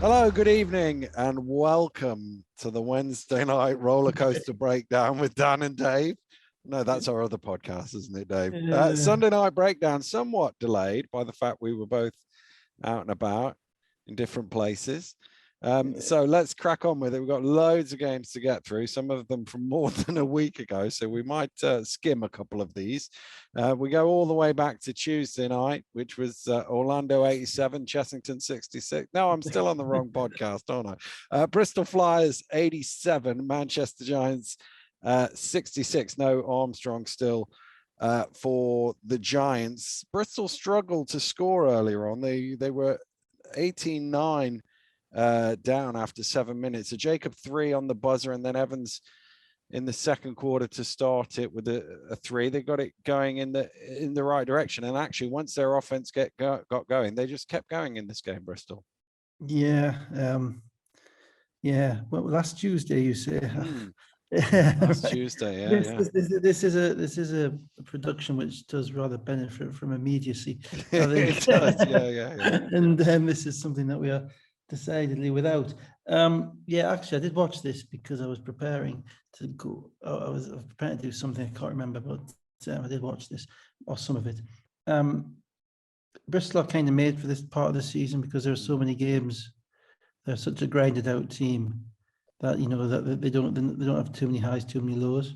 Hello, good evening, and welcome to the Wednesday night roller coaster breakdown with Dan and Dave. No, that's our other podcast, isn't it, Dave? Sunday night breakdown, somewhat delayed by the fact we were both out and about in different places. So let's crack on with it. We've got loads of games to get through, some of them from more than a week ago, so we might skim a couple of these. We go all the way back to Tuesday night, which was Orlando 87, Chessington 66. No, I'm still on the wrong podcast, aren't I? Bristol Flyers 87, Manchester Giants 66. No Armstrong still for the Giants. Bristol struggled to score earlier on. They were 18-9 down after 7 minutes. A Jacob 3 on the buzzer, and then Evans in the second quarter to start it with a 3. They got it going in the right direction, and actually once their offense got going, they just kept going in this game, Bristol. Yeah. Well, last Tuesday you say. Last Tuesday, yeah. This is a production which does rather benefit from immediacy. I think. It does, yeah. And this is something that we are decidedly without. Actually, I did watch this because I was preparing to go. I was preparing to do something I can't remember, but I did watch this, or some of it. Bristol are kind of made for this part of the season because there are so many games. They're such a grinded out team that that they don't have too many highs, too many lows.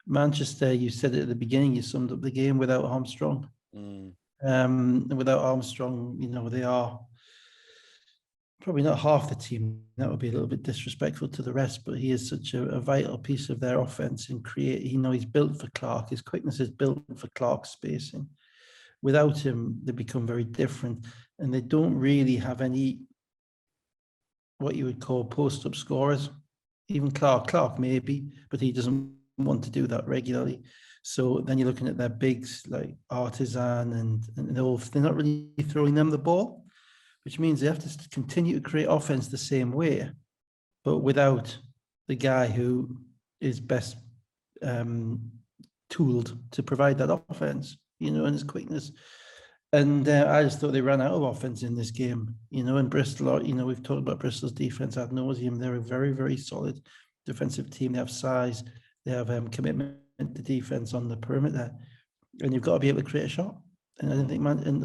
Manchester, you said it at the beginning, you summed up the game without Armstrong. Without Armstrong, they are probably not half the team. That would be a little bit disrespectful to the rest, but he is such a vital piece of their offense and he's built for Clark. His quickness is built for Clark's spacing. Without him, they become very different, and they don't really have any what you would call post-up scorers. Even Clark maybe, but he doesn't want to do that regularly. So then you're looking at their bigs like Artisan and they're not really throwing them the ball, which means they have to continue to create offense the same way, but without the guy who is best tooled to provide that offense, and his quickness. And I just thought they ran out of offense in this game, and Bristol, we've talked about Bristol's defense ad nauseum. They're a very, very solid defensive team. They have size, they have commitment to defense on the perimeter, and you've got to be able to create a shot. And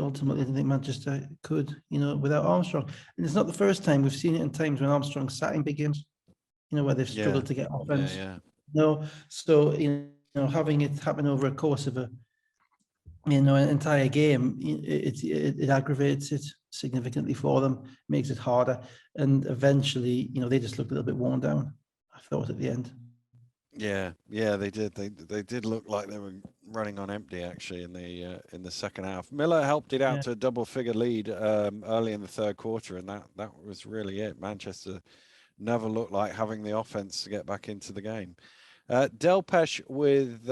ultimately, I didn't think Manchester could, without Armstrong. And it's not the first time. We've seen it in times when Armstrong sat in big games, where they've struggled to get offense. So, having it happen over a course of an entire game, it aggravates it significantly for them, makes it harder. And eventually, they just looked a little bit worn down, I thought, at the end. Yeah, they did. They did look like they were running on empty actually in the second half. Miller helped it out to a double-figure lead early in the third quarter, and that was really it. Manchester never looked like having the offense to get back into the game. Delpesh with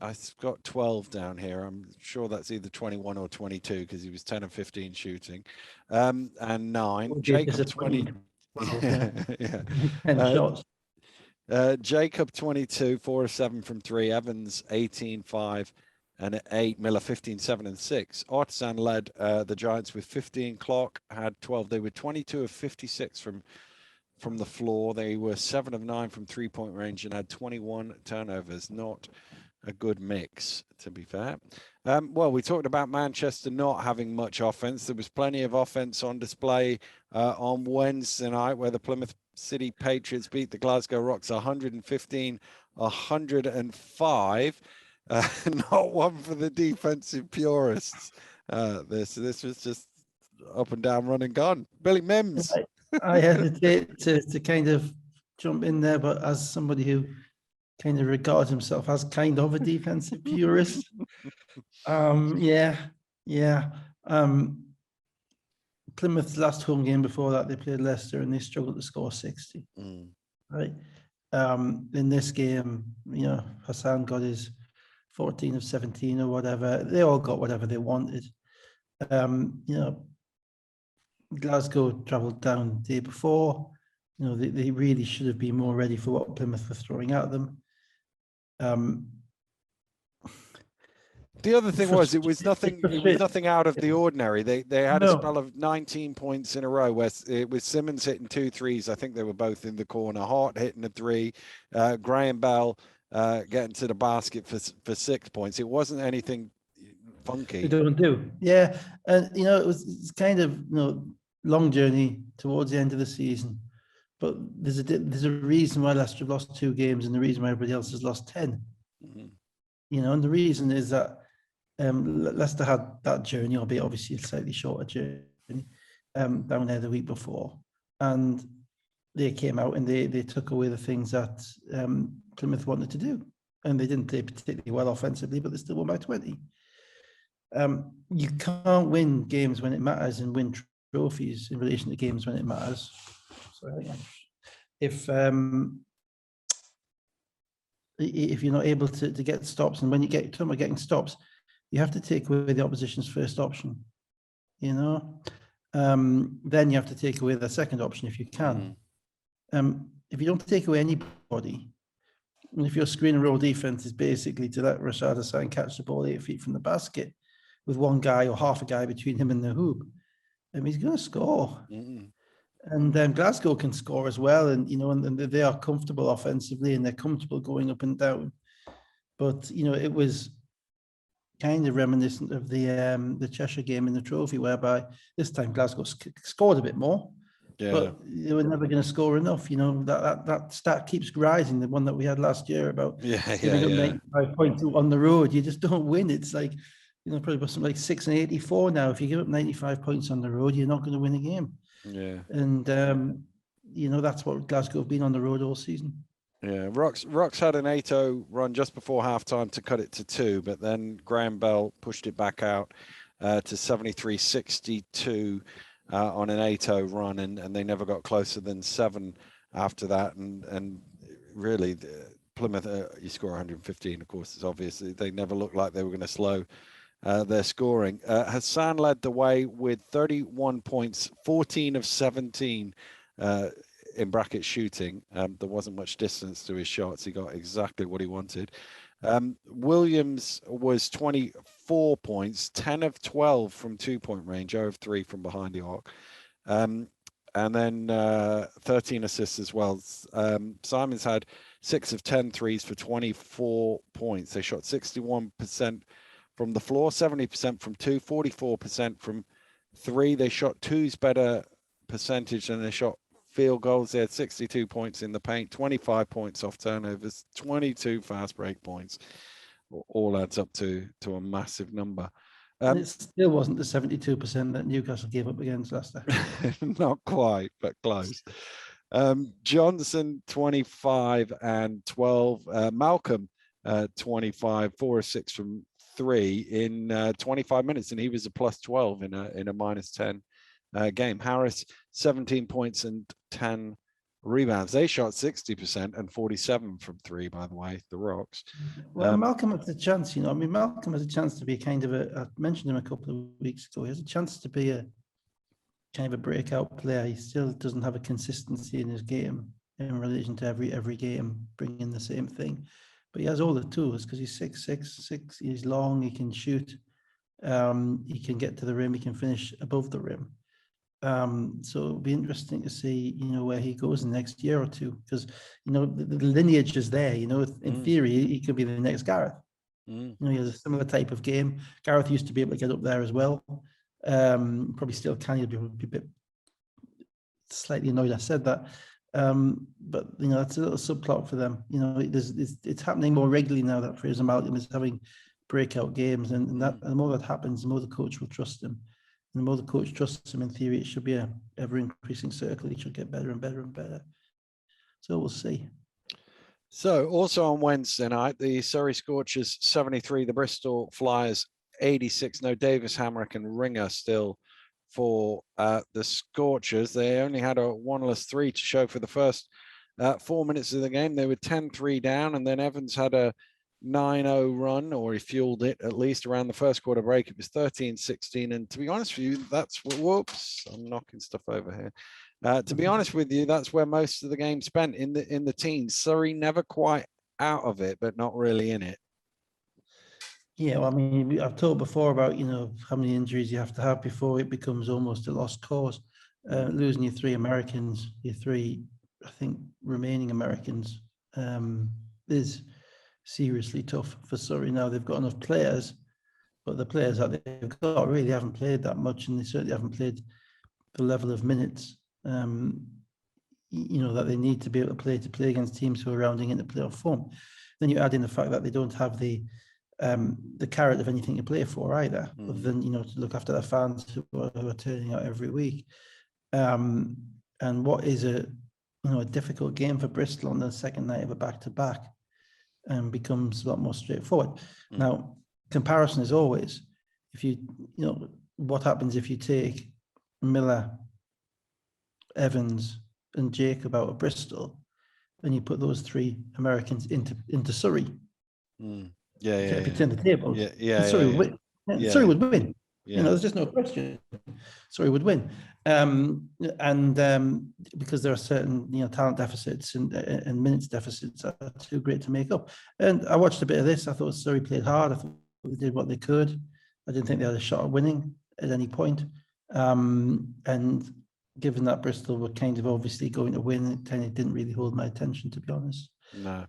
I've got 12 down here. I'm sure that's either 21 or 22 because he was 10 and 15 shooting, and 9. Jacob 20. Yeah. 10 shots. Jacob 22, 4 of 7 from 3. Evans 18, 5 and 8. Miller 15, 7 and 6. Artisan led the Giants with 15. Clark had 12. They were 22 of 56 from the floor. They were 7 of 9 from 3-point range and had 21 turnovers. Not a good mix, to be fair. Well, we talked about Manchester not having much offense. There was plenty of offense on display on Wednesday night, where the Plymouth City Patriots beat the Glasgow Rocks 115-105. Not one for the defensive purists. This was just up and down, run and gun. Billy Mims. I hesitate to kind of jump in there, but as somebody who kind of regards himself as kind of a defensive purist. Plymouth's last home game before that, they played Leicester and they struggled to score 60. Right. In this game, Hassan got his 14 of 17 or whatever. They all got whatever they wanted. Glasgow travelled down the day before. They really should have been more ready for what Plymouth were throwing at them. The other thing was it was nothing out of the ordinary. They had a spell of 19 points in a row where it was Simmons hitting 2 threes. I think they were both in the corner. Hart hitting a 3. Graham Bell getting to the basket for 6 points. It wasn't anything funky. They don't do. Yeah. And it's kind of long journey towards the end of the season. But there's a reason why Leicester have lost 2 games and the reason why everybody else has lost 10. Mm-hmm. And the reason is that Leicester had that journey, albeit obviously a slightly shorter journey, down there the week before. And they came out and they took away the things that Plymouth wanted to do. And they didn't play particularly well offensively, but they still won by 20. You can't win games when it matters and win trophies in relation to games when it matters. So if you're not able to get stops, and when you get talking about getting stops, you have to take away the opposition's first option, then you have to take away the second option if you can. If you don't take away anybody, and if your screen and roll defense is basically to let Rashad Hassan catch the ball 8 feet from the basket with one guy or half a guy between him and the hoop, he's going to score. And Glasgow can score as well, and and they are comfortable offensively and they're comfortable going up and down. But it was kind of reminiscent of the Cheshire game in the trophy, whereby this time Glasgow scored a bit more, but they were never going to score enough. That stat keeps rising. The one that we had last year about giving up 95 points on the road, you just don't win. It's like probably something like 6 and 84 now. If you give up 95 points on the road, you're not going to win a game. Yeah, and that's what Glasgow have been on the road all season. Yeah, Rocks had an 8-0 run just before halftime to cut it to 2, but then Graham Bell pushed it back out to 73-62 on an 8-0 run, and they never got closer than 7 after that. And really, Plymouth, you score 115, of course, it's obvious. They never looked like they were going to slow their scoring. Hassan led the way with 31 points, 14 of 17 in bracket shooting. There wasn't much distance to his shots. He got exactly what he wanted. Williams was 24 points, 10 of 12 from 2-point range, 0 of 3 from behind the arc. And then 13 assists as well. Simons had 6 of 10 threes for 24 points. They shot 61% from the floor, 70% from 2, 44% from 3. They shot 2's better percentage than they shot field goals. They had 62 points in the paint, 25 points off turnovers, 22 fast break points. All adds up to a massive number. It still wasn't the 72% that Newcastle gave up against Leicester. Not quite, but close. Johnson, 25 and 12. Malcolm, 25, 4 or 6 from 3 in 25 minutes, and he was a plus 12 in a minus 10 game. Harris, 17 points and 10 rebounds. They shot 60% and 47 from 3, by the way, the Rocks. Well, Malcolm has a chance, Malcolm has a chance to be kind of I mentioned him a couple of weeks ago. He has a chance to be a kind of a breakout player. He still doesn't have a consistency in his game in relation to every game, bringing the same thing. But he has all the tools because he's 6'6", he's long, he can shoot, he can get to the rim, he can finish above the rim. So it'll be interesting to see, where he goes in the next year or two, because, the lineage is there, in theory, he could be the next Gareth. He has a similar type of game. Gareth used to be able to get up there as well. Probably still can. He'll be a bit slightly annoyed I said that. But, that's a little subplot for them. It's happening more regularly now that Fraser Malcolm is having breakout games, and the more that happens, the more the coach will trust him. And the more the coach trusts him, in theory, it should be a ever-increasing circle. He should get better and better and better. So we'll see. So also on Wednesday night, the Surrey Scorchers 73, the Bristol Flyers 86. No Davis, Hamrick and Ringer still for the Scorchers. They only had a 1-3 to show for the first 4 minutes of the game. They were 10-3 down, and then Evans had a 9-0 run, or he fueled it at least around the first quarter break. It was 13-16, and to be honest with you, that's whoops, I'm knocking stuff over here. To be honest with you, that's where most of the game spent in the teens. Surrey never quite out of it, but not really in it. Yeah, well, I mean, I've talked before about, how many injuries you have to have before it becomes almost a lost cause. Losing your three Americans, your three, I think, remaining Americans, is seriously tough for Surrey. Now they've got enough players, but the players that they've got really haven't played that much, and they certainly haven't played the level of minutes, that they need to be able to play against teams who are rounding into playoff form. Then you add in the fact that they don't have the carrot of anything to play for either, other than to look after their fans who are turning out every week. And what is a difficult game for Bristol on the second night of a back-to-back becomes a lot more straightforward. Now, comparison is always, if what happens if you take Miller, Evans, and Jacob out of Bristol, and you put those three Americans into Surrey. If you turn the tables, Surrey would win. Surrey would win. There's just no question. Surrey would win, because there are certain talent deficits and minutes deficits are too great to make up. And I watched a bit of this. I thought Surrey played hard. I thought they did what they could. I didn't think they had a shot at winning at any point. And given that Bristol were kind of obviously going to win, it kind of didn't really hold my attention, to be honest. No.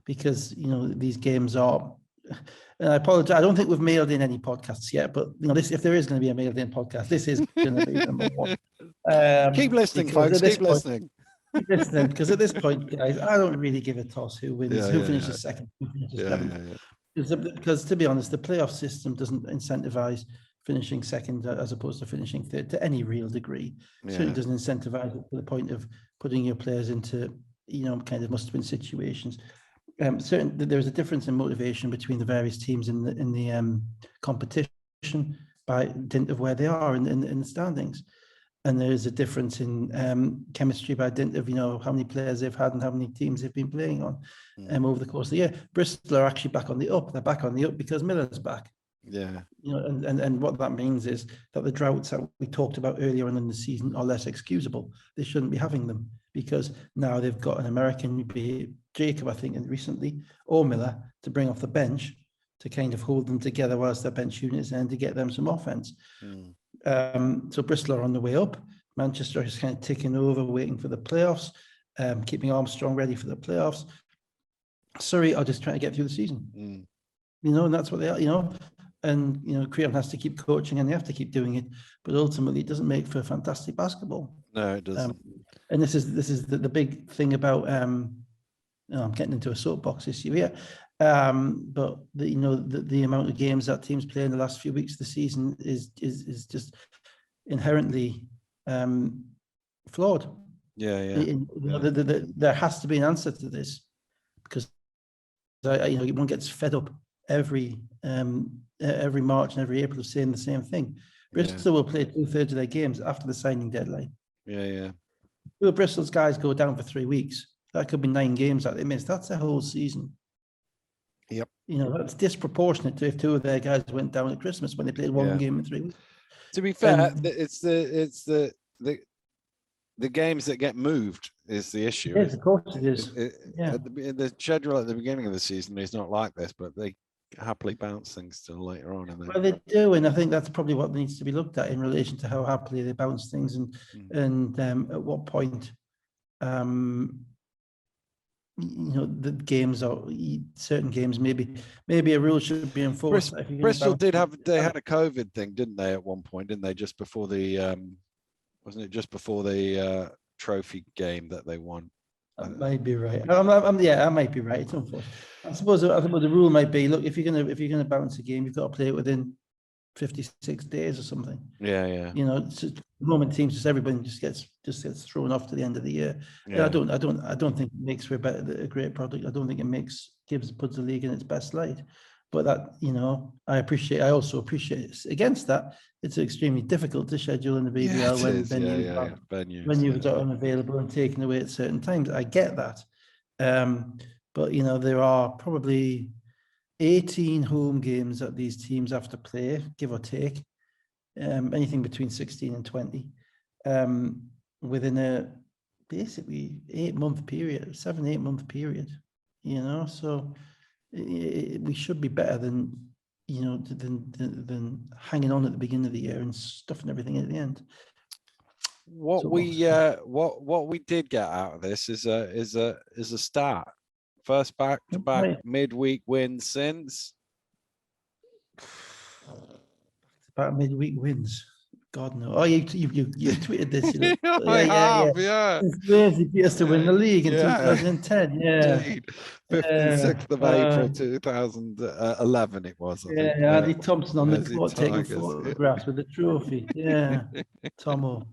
Because these games are, and I apologize, I don't think we've mailed in any podcasts yet, but this, if there is going to be a mailed in podcast, this is going to be number one. Keep listening, folks. Keep listening. Keep listening, because at this point, guys, I don't really give a toss who wins, who finishes second, who finishes seventh. Because to be honest, the playoff system doesn't incentivize finishing second as opposed to finishing third to any real degree. Certainly doesn't incentivize it to the point of putting your players into kind of must-win situations. Certainly, there's a difference in motivation between the various teams in the competition by dint of where they are in the standings, and there is a difference in chemistry by dint of how many players they've had and how many teams they've been playing on over the course of the year. Bristol are actually back on the up. They're back on the up because Miller's back. And what that means is that the droughts that we talked about earlier on in the season are less excusable. They shouldn't be having them because now they've got an American, be it Jacob, I think, and recently, or Miller, to bring off the bench to kind of hold them together whilst their bench units and to get them some offense. So Bristol are on the way up. Manchester is kind of ticking over, waiting for the playoffs, keeping Armstrong ready for the playoffs. Surrey are just trying to get through the season. And that's what they are, and Creon has to keep coaching and they have to keep doing it, but ultimately it doesn't make for fantastic basketball. No, it doesn't. And this is the big thing about I'm getting into a soapbox issue here, but the amount of games that teams play in the last few weeks of the season is just inherently flawed. There has to be an answer to this, because one gets fed up every March and every April of saying the same thing. Bristol will play 2/3 of their games after the signing deadline. Will Bristol's guys go down for 3 weeks? That could be 9 games that they miss. That's a whole season. That's disproportionate to if 2 of their guys went down at Christmas when they played 1 game in 3 weeks. To be fair, it's the games that get moved is the issue. Yes, of course it is. The schedule at the beginning of the season is not like this, but they happily bounce things till later on. Well, they do, and I think that's probably what needs to be looked at in relation to how happily they bounce things, and at what point, the games are certain games. Maybe a rule should be enforced. Bristol had a COVID thing, didn't they? At one point, didn't they? Just before the wasn't it just before the trophy game that they won? I might be right. I might be right. It's unfortunate. I suppose the rule might be: look, if you're gonna bounce a game, you've got to play it within 56 days or something. The moment teams everybody just gets thrown off to the end of the year. I don't think it makes for a great product. I don't think it puts the league in its best light. But that, I also appreciate against that. It's extremely difficult to schedule in the BBL when venues are unavailable and taken away at certain times. I get that. But there are probably 18 home games that these teams have to play, give or take, anything between 16 and 20, within a basically 8-month period, 7-8 month period. So we should be better than than hanging on at the beginning of the year and stuffing everything at the end. What we did get out of this is a start. First back-to-back midweek win since. About midweek wins. God no! Oh, you tweeted this. Yeah. Wales beat us to win the league in 2010. Yeah, indeed. 56th of April 2011. It was. I think. Andy Thompson on the court taking Tigers. photographs with the trophy. Yeah, Tomo.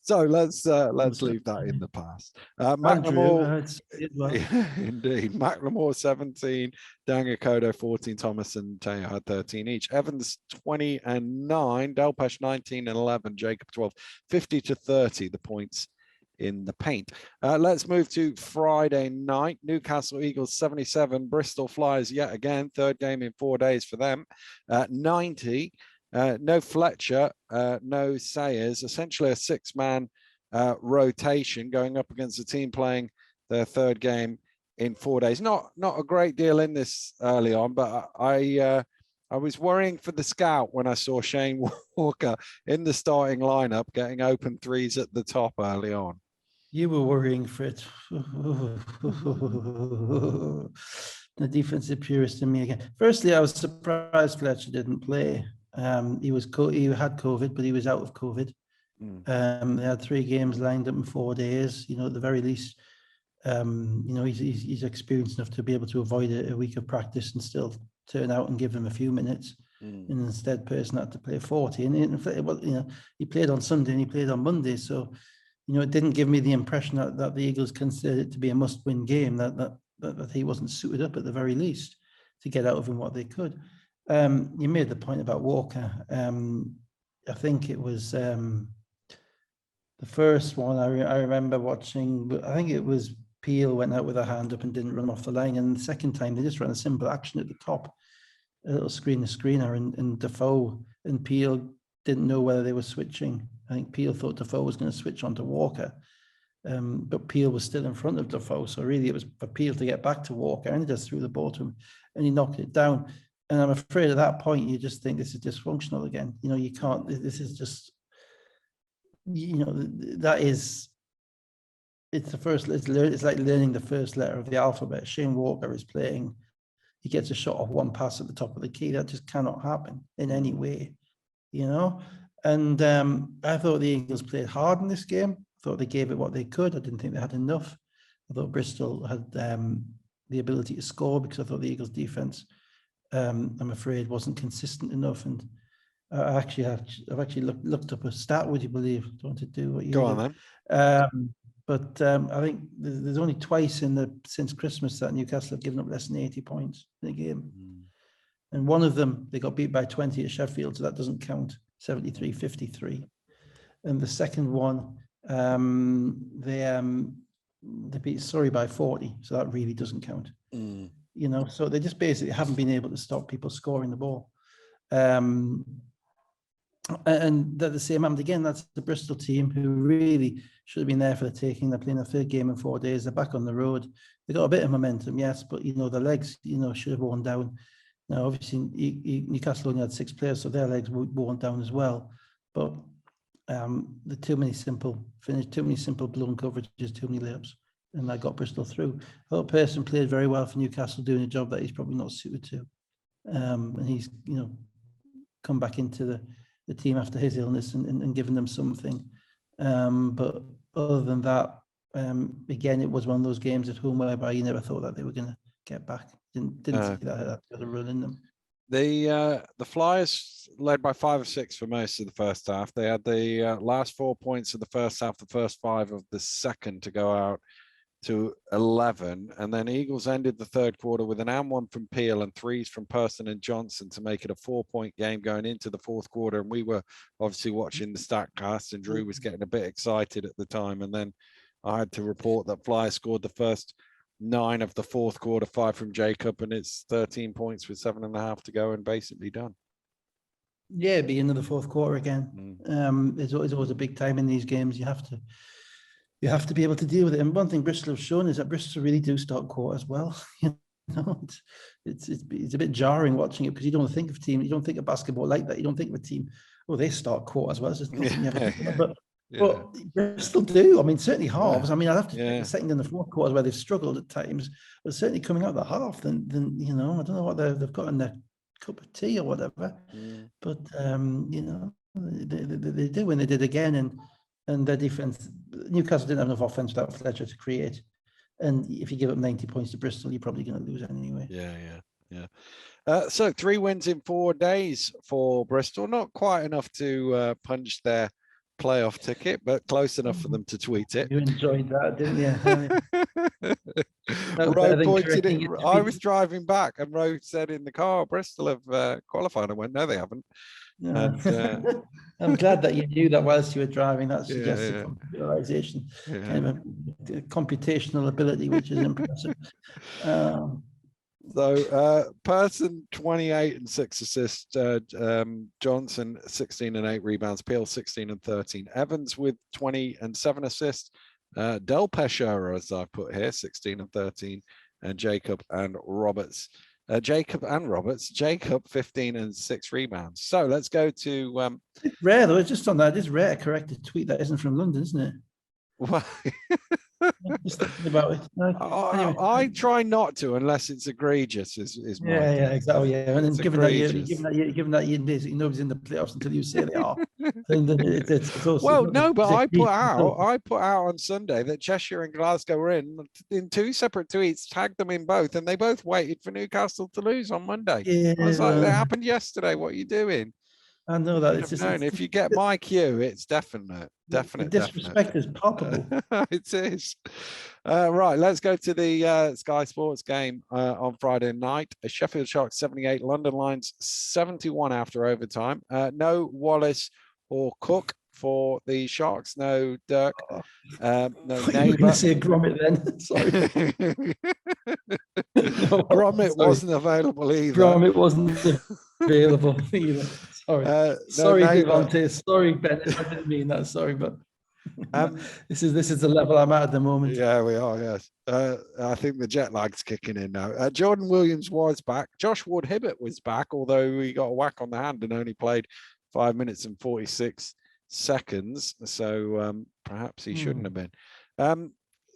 So let's leave that in the past. Macklemore, indeed. Macklemore 17, Dangakodo 14, Thomas and Teo had 13 each. Evans 20 and 9, Delpesh 19 and 11, Jacob 12, 50 to 30 the points in the paint. Let's move to Friday night. Newcastle Eagles 77, Bristol Flyers yet again, third game in 4 days for them, 90. No Fletcher, no Sayers, essentially a six-man rotation going up against a team playing their third game in 4 days. Not a great deal in this early on, but I was worrying for the scout when I saw Shane Walker in the starting lineup getting open threes at the top early on. You were worrying for it. The defensive purist in me again. Firstly, I was surprised Fletcher didn't play. He had COVID, but he was out of COVID. They had 3 games lined up in 4 days. At the very least, he's experienced enough to be able to avoid a week of practice and still turn out and give them a few minutes. And instead, Pearson had to play 40. And he played on Sunday and he played on Monday. So, it didn't give me the impression that the Eagles considered it to be a must-win game. That he wasn't suited up at the very least to get out of him what they could. You made the point about Walker. I think it was the first one I remember watching. I think it was Peel went out with a hand up and didn't run off the line. And the second time they just ran a simple action at the top, a little screener, and Defoe and Peel didn't know whether they were switching. I think Peel thought Defoe was going to switch onto Walker, but Peel was still in front of Defoe. So really it was for Peel to get back to Walker, and he just threw the ball to him and he knocked it down. And I'm afraid at that point, you just think this is dysfunctional again. You can't, this is just, it's like learning the first letter of the alphabet. Shane Walker is playing, he gets a shot off one pass at the top of the key. That just cannot happen in any way, And I thought the Eagles played hard in this game. I thought they gave it what they could. I didn't think they had enough. I thought Bristol had the ability to score because I thought the Eagles defense, I'm afraid, wasn't consistent enough. And I've actually looked up a stat. Would you believe? I don't want to do what you go do. on then. But I think there's only twice since Christmas that Newcastle have given up less than 80 points in a game, and one of them they got beat by 20 at Sheffield, so that doesn't count. 73-53, and the second one they beat Surrey by 40, so that really doesn't count. So they just basically haven't been able to stop people scoring the ball. And at the same moment, again, that's the Bristol team who really should have been there for the taking. They're playing their third game in 4 days. They're back on the road. They got a bit of momentum, yes, but the legs, should have worn down. Now, obviously, Newcastle only had 6 players, so their legs were worn down as well. But the too many simple blown coverages, too many layups, and that got Bristol through. I thought Pearson played very well for Newcastle, doing a job that he's probably not suited to. And he's, come back into the team after his illness and given them something. But other than that, again, it was one of those games at home whereby you never thought that they were going to get back. Didn't see that the other run in them. The Flyers led by 5 or 6 for most of the first half. They had the last 4 points of the first half, the first 5 of the second to go out to 11, and then Eagles ended the third quarter with an and one from Peel and 3s from Person and Johnson to make it a 4-point game going into the fourth quarter. And we were obviously watching the Statcast, and Drew was getting a bit excited at the time. And then I had to report that Flyers scored the first 9 of the fourth quarter, 5 from Jacob, and it's 13 points with 7.5 to go and basically done. Yeah, it'd be into the fourth quarter again. It's always a big time in these games. You have to be able to deal with it. And one thing Bristol have shown is that Bristol really do start quarters well. know, it's a bit jarring watching it because you don't think of basketball like that. You don't think of a team, oh, they start quarters well. It's just nothing you ever think about. But Bristol do. I mean, certainly halves. I mean, I'd have to take the second and the fourth quarters where they've struggled at times, but certainly coming out the half, then you know, I don't know what they've got in their cup of tea or whatever. But you know, they do when they did again, and their defense. Newcastle didn't have enough offense without Fletcher to create. And if you give up 90 points to Bristol, you're probably going to lose anyway. So 3 wins in 4 days for Bristol. Not quite enough to punch their playoff ticket, but close enough for them to tweet it. You enjoyed that, didn't you? Rowe pointed it. I was driving back, and Rowe said in the car, "Bristol have qualified." I went, "No, they haven't." No. And, I'm glad that you knew that whilst you were driving. That suggests a computerization, kind of a computational ability, which is impressive. So Person 28 and 6 assists, Johnson 16 and 8 rebounds, Peel 16 and 13, Evans with 20 and 7 assists, Del Pesher, as I put here, 16 and 13, and Jacob and Roberts, 15 and 6 rebounds. So let's go to it's rare though. It's just on that. It's rare to correct a tweet that isn't from London, isn't it? Why? Just thinking about it. Anyway. I try not to unless it's egregious. Is my exactly. Yeah, and then given that you basically nobody's in the playoffs until you say they are. It's well, no, but I put out on Sunday that Cheshire and Glasgow were in 2 separate tweets, tagged them in both, and they both waited for Newcastle to lose on Monday. Yeah, I was like, that happened yesterday. What are you doing? I know that. It's just, if you get my cue, it's definite. The disrespect is palpable. It is. Right, let's go to the Sky Sports game on Friday night. Sheffield Sharks 78, London Lions 71 after overtime. No Wallace or Cook for the Sharks. No Dirk. No Neighbour. Say Gromit then. Sorry. Gromit wasn't available either. Gromit wasn't available either. Sorry. Sorry, Devontae. Sorry, Bennett. I didn't mean that. Sorry, but this is the level I'm at the moment. Yeah, we are. Yes. I think the jet lag's kicking in now. Jordan Williams was back. Josh Ward-Hibbert was back, although he got a whack on the hand and only played 5 minutes and 46 seconds. So perhaps he shouldn't have been.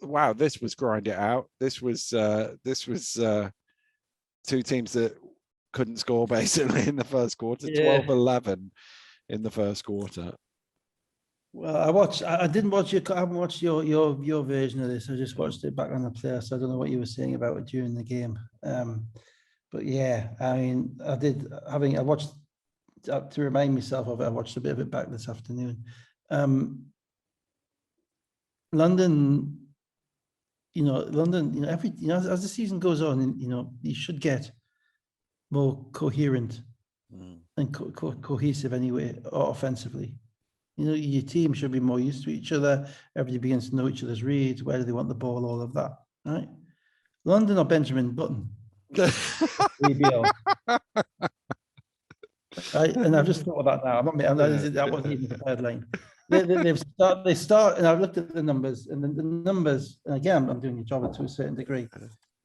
Wow, this was grind it out. This was 2 teams that couldn't score basically in the first quarter. 12-11 in the first quarter. Well, I haven't watched your version of this. I just watched it back on the player, so I don't know what you were saying about it during the game. But yeah, I mean, I watched to remind myself of it. I watched a bit of it back this afternoon. London, as the season goes on, you should get more coherent and cohesive anyway, offensively. Your team should be more used to each other. Everybody begins to know each other's reads. Where do they want the ball? All of that, right? London or Benjamin Button? BBL. And I've just thought of that now. That wasn't even the third line. They start, and I've looked at the numbers, and the numbers, and again, I'm doing your job to a certain degree.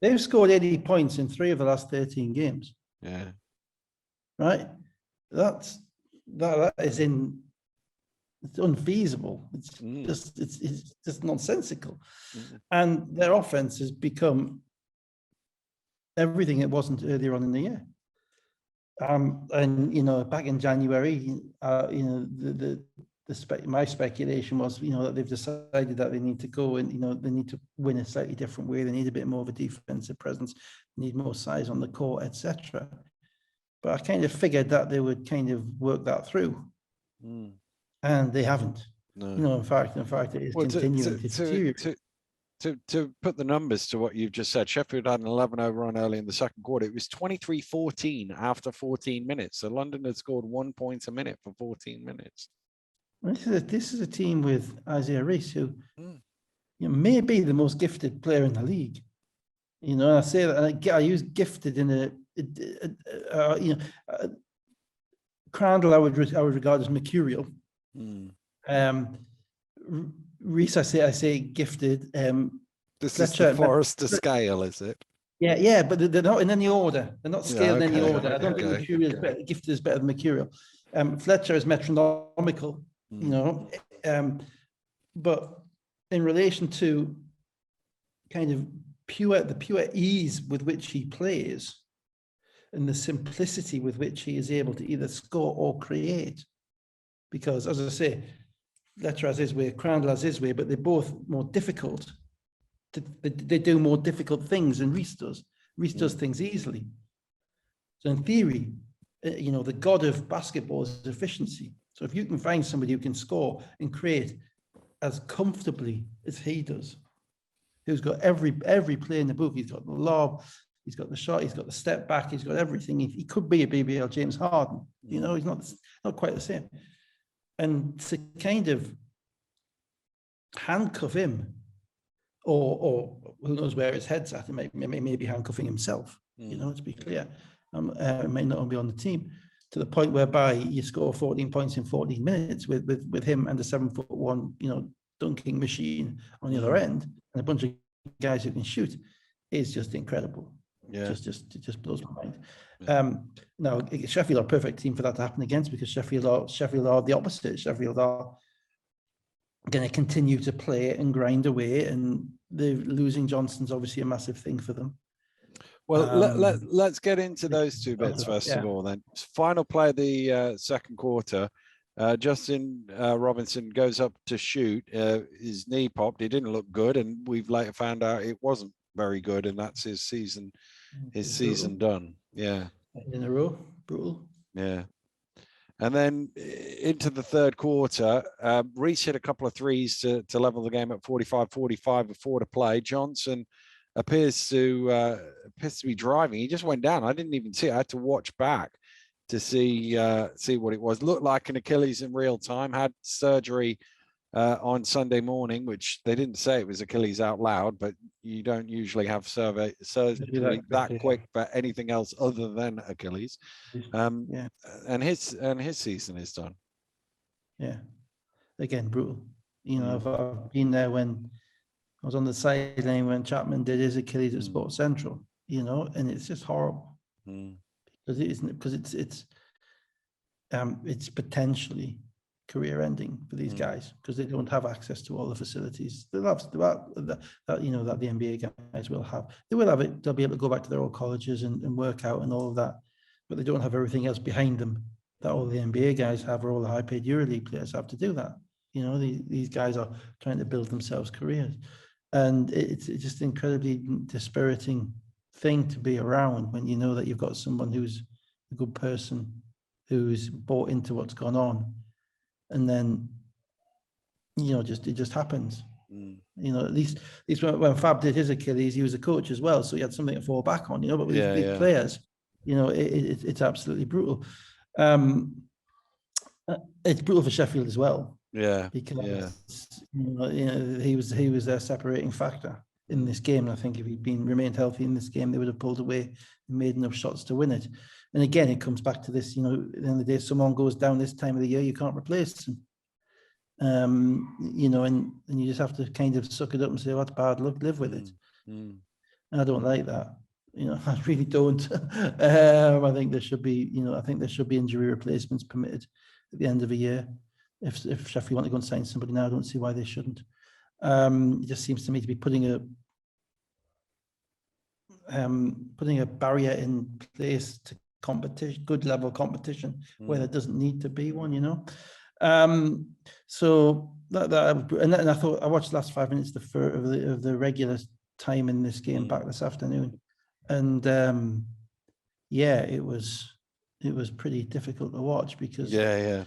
They've scored 80 points in 3 of the last 13 games. Yeah. Right? That is it's unfeasible. It's just nonsensical. And their offense has become everything it wasn't earlier on in the year. And back in January, my speculation was, that they've decided that they need to go and, they need to win a slightly different way. They need a bit more of a defensive presence, need more size on the court, etc. But I kind of figured that they would kind of work that through, and they haven't. No. In fact, it is continuing to deteriorate. To put the numbers to what you've just said, Sheffield had an 11 overrun early in the second quarter. It was 23-14 after 14 minutes. So London had scored 1 point a minute for 14 minutes. This is a team with Isaiah Reese, who may be the most gifted player in the league. I say that, and I use gifted in Crandall I would regard as mercurial. Reese, I say gifted. This is the Forrester scale, is it? Yeah, but they're not in any order. They're not scaled in any okay, order. I don't think okay. Mercurial is better, gifted is better than Mercurial. Fletcher is metronomical, but in relation to kind of the pure ease with which he plays and the simplicity with which he is able to either score or create, because as I say, Fletcher has his way, Crandall has his way, but they're both more difficult. They do more difficult things than Reece does. Reece does things easily. So in theory, the god of basketball is efficiency. So if you can find somebody who can score and create as comfortably as he does, who's got every play in the book, he's got the lob, he's got the shot, he's got the step back, he's got everything. He could be a BBL James Harden. He's not quite the same. And to kind of handcuff him, or who knows where his head's at, maybe handcuffing himself, to be clear. It may not be on the team, to the point whereby you score 14 points in 14 minutes with him and the 7'1", dunking machine on the other end, and a bunch of guys who can shoot, is just incredible. Yeah, it just blows my mind. Yeah. Now Sheffield are a perfect team for that to happen against, because Sheffield are the opposite. Sheffield are going to continue to play and grind away, and the losing Johnson's obviously a massive thing for them. Well, let's get into those two bits first of all. Then, final play of the second quarter. Justin Robinson goes up to shoot. His knee popped. He didn't look good, and we've later found out it wasn't very good, and that's his season. His season done. Yeah. In a row, brutal. Yeah. And then into the third quarter, Reece hit a couple of threes to level the game at 45-45 with 4 to play. Johnson appears to be driving. He just went down. I didn't even see it. I had to watch back to see what it was. Looked like an Achilles in real time. Had surgery on Sunday morning, which they didn't say it was Achilles out loud, but you don't usually have surgery that quick for anything else other than Achilles. And his season is done. Yeah, again, brutal. I've been there when I was on the sideline when Chapman did his Achilles at Sports Central, and it's just horrible because it's potentially career ending for these guys, because they don't have access to all the facilities that the NBA guys will have. They will have it. They'll be able to go back to their old colleges and work out and all of that, but they don't have everything else behind them that all the NBA guys have, or all the high-paid EuroLeague players have to do that. These guys are trying to build themselves careers, and it's just an incredibly dispiriting thing to be around when you know that you've got someone who's a good person, who's bought into what's gone on, and then it just happens. At least when Fab did his Achilles, he was a coach as well, so he had something to fall back on. But with these players, it's absolutely brutal. It's brutal for Sheffield as well. Yeah, because he was their separating factor in this game. And I think if he'd remained healthy in this game, they would have pulled away and made enough shots to win it. And again, it comes back to this, at the end of the day, someone goes down this time of the year, you can't replace them. And you just have to kind of suck it up and say, "What's bad luck? Live with it." And I don't like that. I really don't. I think there should be, injury replacements permitted at the end of a year. If Sheffield want to go and sign somebody now, I don't see why they shouldn't. It just seems to me to be putting a barrier in place to competition, good level competition, where there doesn't need to be one. So and I thought I watched the last 5 minutes of the regular time in this game back this afternoon, and it was pretty difficult to watch because I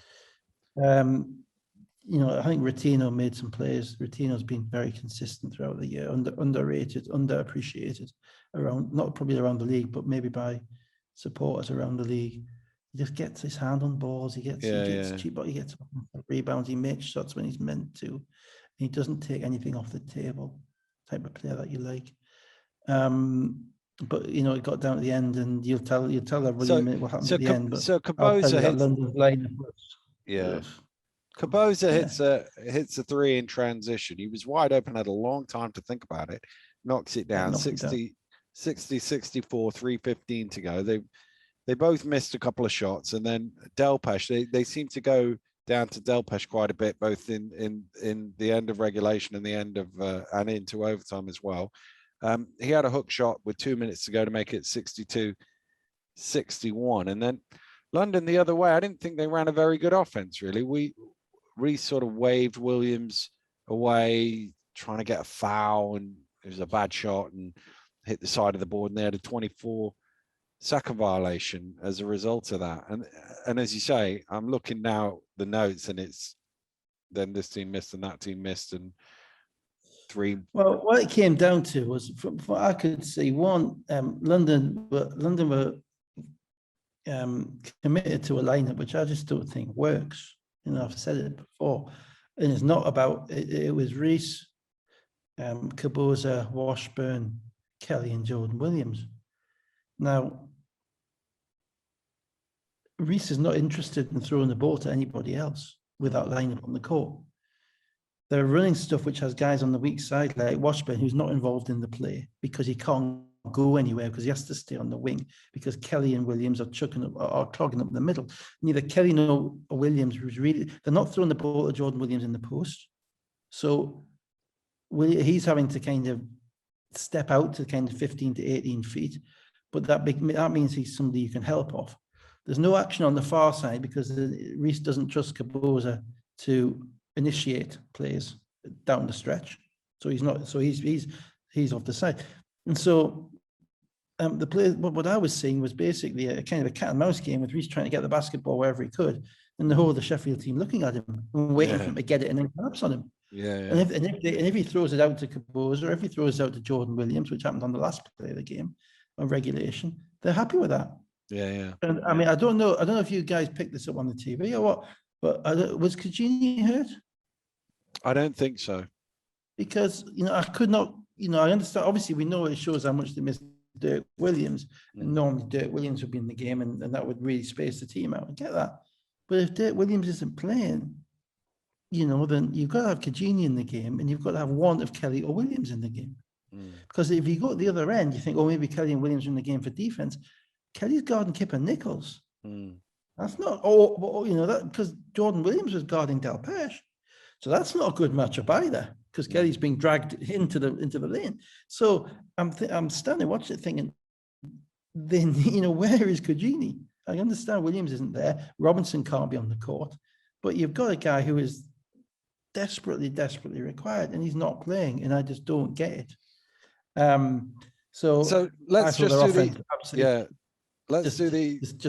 think Retino made some plays. Retino's been very consistent throughout the year, underrated, underappreciated not probably around the league, but maybe by supporters around the league. He just gets his hand on balls. He gets cheap, but he gets rebounds. He makes shots when he's meant to. He doesn't take anything off the table. Type of player that you like. But it got down to the end, and you'll tell everybody in a minute what happened at the end. But so Caboza hits London's line. Caboza hits a three in transition. He was wide open, had a long time to think about it. Knocks it down. 60-64, 3:15 to go. They both missed a couple of shots, and then Delpesh, they seem to go down to Delpesh quite a bit, both in the end of regulation and the end of and into overtime as well. He had a hook shot with 2 minutes to go to make it 62-61, and then London the other way. I didn't think they ran a very good offense, really. Reece sort of waved Williams away, trying to get a foul, and it was a bad shot and hit the side of the board, and they had a 24-second violation as a result of that. And as you say, I'm looking now the notes, and it's then this team missed and that team missed, and three. Well, what it came down to was, from what I could see, one, London were committed to a lineup which I just don't think works. I've said it before, and it's not about it. It was Reece, Caboza, Washburn, Kelly, and Jordan Williams. Now, Reece is not interested in throwing the ball to anybody else with that lineup on the court. They're running stuff which has guys on the weak side like Washburn, who's not involved in the play because he can't go anywhere because he has to stay on the wing because Kelly and Williams are clogging up the middle. Neither Kelly nor Williams was really, they're not throwing the ball to Jordan Williams in the post. So he's having to kind of step out to kind of 15 to 18 feet, but that means he's somebody you can help off. There's no action on the far side because Reece doesn't trust Caboza to initiate plays down the stretch. So he's not, so he's off the side. And so the play, what I was seeing was basically a kind of a cat and mouse game with Reece trying to get the basketball wherever he could, and the whole of the Sheffield team looking at him and waiting for him to get it and then collapse on him. Yeah. And if he throws it out to Caboza, or if he throws it out to Jordan Williams, which happened on the last play of the game on regulation, they're happy with that. Yeah. And I mean, I don't know if you guys picked this up on the TV or what, but was Cugini hurt? I don't think so. Because, I could not, I understand. Obviously, we know it shows how much they miss Dirk Williams. And normally Dirk Williams would be in the game and that would really space the team out. I get that. But if Dirk Williams isn't playing, then you've got to have Cugini in the game and you've got to have one of Kelly or Williams in the game. Because if you go to the other end, you think, maybe Kelly and Williams are in the game for defense. Kelly's guarding Kipper Nichols. That's not, that because Jordan Williams was guarding Delpesh. So that's not a good matchup either, because Kelly's being dragged into the lane. So I'm standing watching it thinking, then where is Cugini? I understand Williams isn't there. Robinson can't be on the court, but you've got a guy who is desperately required, and he's not playing, and I just don't get it. So let's just do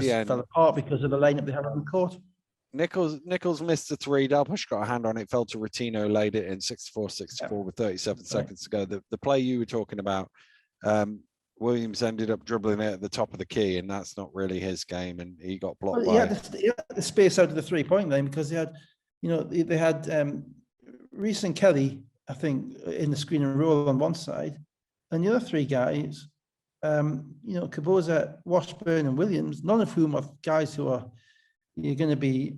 the end. Fell apart because of the lineup they had on the court. Nichols missed a three. Delpesh got a hand on it, fell to Rotino, laid it in 64-64 with 37 seconds to go. The play you were talking about, Williams ended up dribbling it at the top of the key, and that's not really his game, and he got blocked. He had the space out of the 3-point line because they had Reece and Kelly, I think, in the screen and roll on one side, and the other three guys, Caboza, Washburn, and Williams, none of whom are guys who are you're going to be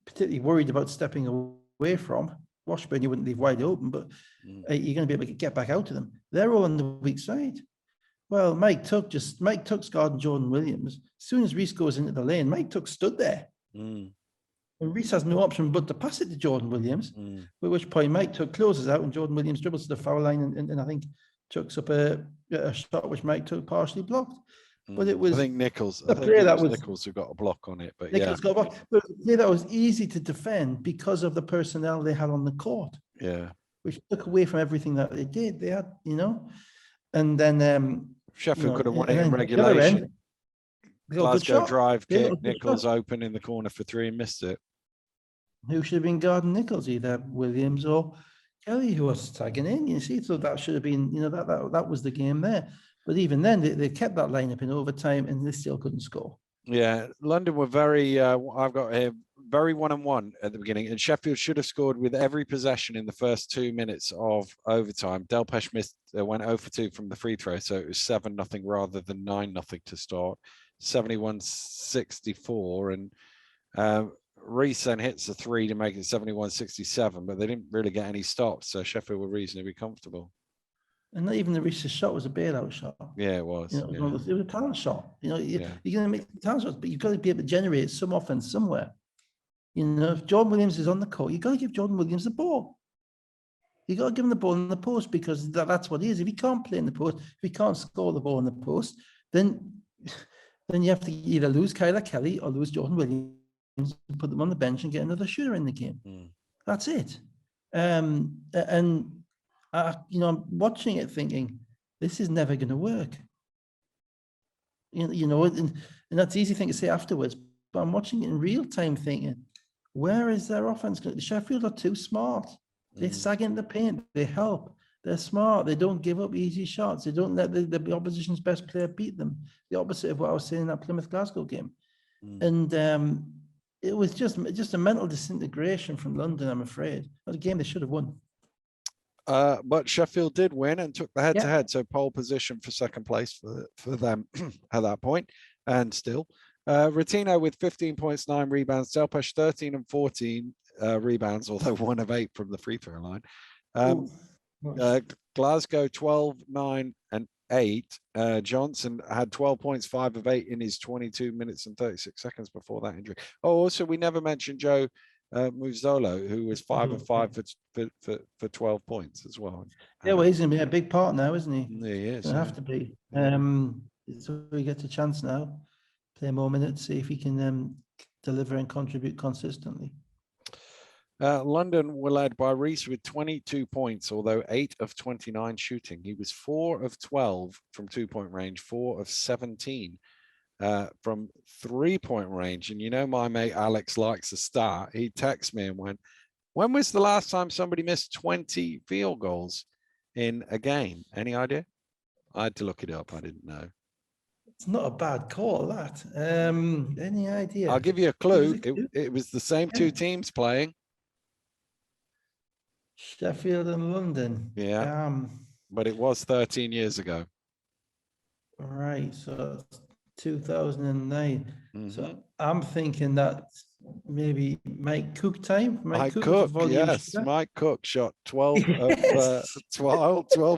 particularly worried about stepping away from. Washburn, you wouldn't leave wide open, but you're going to be able to get back out to them. They're all on the weak side. Well, Mike Tuck's guarding Jordan Williams. As soon as Reece goes into the lane, Mike Tuck stood there. And Reece has no option but to pass it to Jordan Williams, at which point Mike Tuck closes out and Jordan Williams dribbles to the foul line and I think chucks up a shot which Mike Tuck partially blocked. But it was, I think Nichols who got a block on it. But Nichols got a block. But a play that was easy to defend because of the personnel they had on the court. Yeah. Which took away from everything that they did. They had, and then Sheffield could have won it in regulation. Glasgow drive kick, Nichols open in the corner for three and missed it. Who should have been guarding Nichols? Either Williams or Kelly, who was tagging in. You see, so that should have been, that was the game there. But even then, they kept that lineup in overtime, and they still couldn't score. Yeah, London were very. I've got here very 1-on-1 at the beginning, and Sheffield should have scored with every possession in the first 2 minutes of overtime. Delpesh went 0 for 2 from the free throw, so it was 7-0 rather than 9-0 to start. 71-64, and Reece then hits a three to make it 71-67, but they didn't really get any stops, so Sheffield were reasonably comfortable. And not even the Reese's shot was a bailout shot. Yeah, it was. You know, it was a talent shot. You know, Yeah. you're going to make talent shots, but you've got to be able to generate some offense somewhere. You know, if Jordan Williams is on the court, you've got to give Jordan Williams the ball. You've got to give him the ball in the post because that's what he is. If he can't play in the post, if he can't score the ball in the post, then you have to either lose Kyler Kelly or lose Jordan Williams and put them on the bench and get another shooter in the game. That's it. And you know, I'm watching it thinking, this is never going to work. You know, and that's an easy thing to say afterwards, but I'm watching it in real time thinking, where is their offense going? Sheffield are too smart. They sag in the paint. They help. They're smart. They don't give up easy shots. They don't let the opposition's best player beat them. The opposite of what I was saying in that Plymouth Glasgow game. And it was just a mental disintegration from London, I'm afraid. It was a game they should have won. But Sheffield did win and took the head-to-head, so pole position for second place for them at that point, and still. Rotino with 15 points, 9 rebounds. Delpesh 13 and 14 rebounds, although 1 of 8 from the free throw line. Glasgow 12, 9 and 8. Johnson had 12 points, 5 of 8 in his 22 minutes and 36 seconds before that injury. Oh, also we never mentioned Joe Muzzolo, who was 5 of 5 for 12 points as well. Yeah, well, he's going to be a big part now, isn't he? He is. He's going to have to be. So he gets a chance now, play more minutes, see if he can deliver and contribute consistently. London were led by Rees with 22 points, although 8 of 29 shooting. He was 4 of 12 from 2-point range, 4 of 17 from 3-point range. And you know, my mate Alex likes a stat. He texted me and went, when was the last time somebody missed 20 field goals in a game? Any idea? I had to look it up. I didn't know. It's not a bad call, that. Any idea? I'll give you a clue. It was the same two teams playing. Sheffield and London. Yeah. But it was 13 years ago. Right. So 2009. So I'm thinking that maybe Mike Cook time. Mike Cook, yes. Shooter. Mike Cook shot 12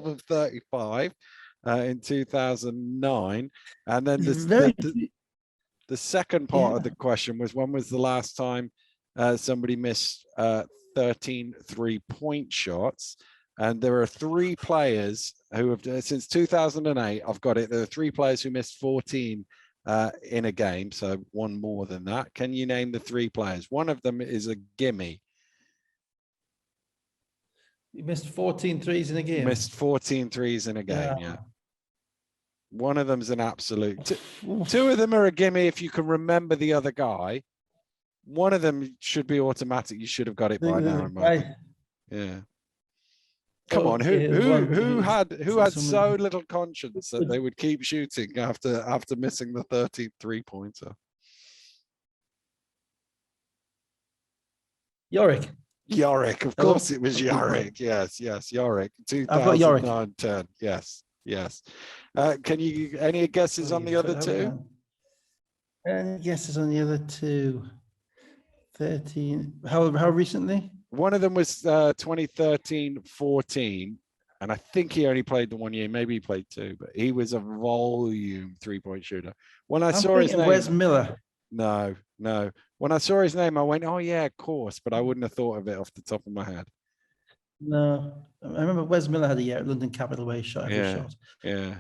of 35 in 2009. And then the second part of the question was, when was the last time somebody missed 13 3-point shots? And there are 3 players who have, since 2008, I've got it, there are 3 players who missed 14 in a game, so 1 more than that. Can you name the 3 players? One of them is a gimme. He missed 14 threes in a game. Missed 14 threes in a game, yeah. One of them's an absolute. 2 of them are a gimme if you can remember the other guy. One of them should be automatic. You should have got it by now. Yeah. Come on, who had so little conscience that they would keep shooting after missing the 13th 3-pointer? Yorick, of course it was Yorick. Yes, Yorick. 2009-10. Yes. Can you any guesses on the other 2? Any guesses on the other 2? 13. How recently? One of them was 2013-14, and I think he only played the 1 year. Maybe he played 2, but he was a volume 3-point shooter. When I saw his name, Wes Miller. No. When I saw his name, I went, "Oh yeah, of course," but I wouldn't have thought of it off the top of my head. No, I remember Wes Miller had a year at London Capital where he shot every shot. Yeah.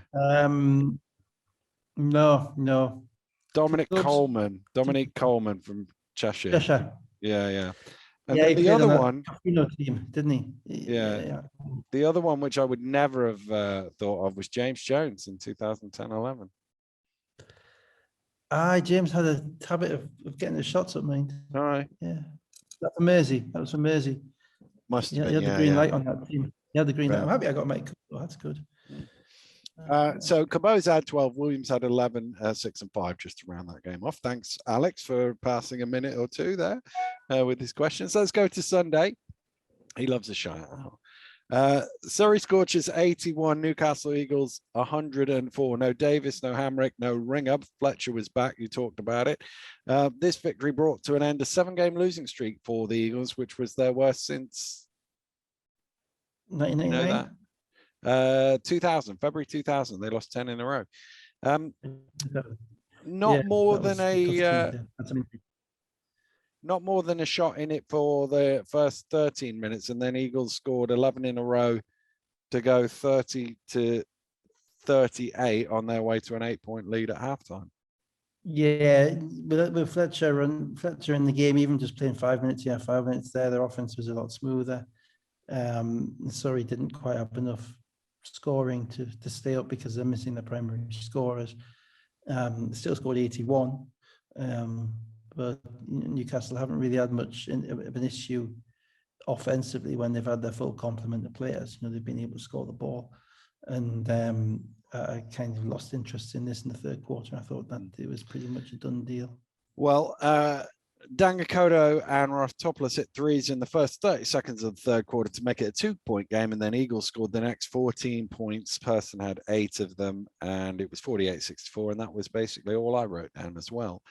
No. Dominic Coleman from Cheshire. Yeah. And then the other one, team, didn't he? Yeah. The other one, which I would never have thought of, was James Jones in 2010-11. James had a habit of getting the shots up, mind. All right. Yeah. That's amazing. That was amazing. Must have been. He had the green light on that team. He had the green light. I'm happy I got Mike. Oh, that's good. So Cabo's had 12, Williams had 11, 6 and 5 just to round that game off. Thanks, Alex, for passing a minute or 2 there with his questions. Let's go to Sunday. He loves a shout out. Surrey Scorchers 81, Newcastle Eagles 104. No Davis, no Hamrick, no Ringer. Fletcher was back. You talked about it. This victory brought to an end a 7-game losing streak for the Eagles, which was their worst since 1999. February 2000. They lost 10 in a row. Yeah, Not more that than was a tough team to- not more than a shot in it for the first 13 minutes, and then Eagles scored 11 in a row to go 30-38 on their way to an 8-point lead at halftime. Yeah, with Fletcher in the game, even just playing 5 minutes here, 5 minutes there, their offense was a lot smoother. Surrey didn't quite have enough scoring to stay up because they're missing their primary scorers. Still scored 81, but Newcastle haven't really had much of an issue offensively when they've had their full complement of players. They've been able to score the ball, and I kind of lost interest in this in the third quarter. I thought that it was pretty much a done deal. Well, Dangakoto and Raftopoulos hit threes in the first 30 seconds of the third quarter to make it a 2-point game, and then Eagles scored the next 14 points. Person had 8 of them, and it was 48-64, and that was basically all I wrote down as well.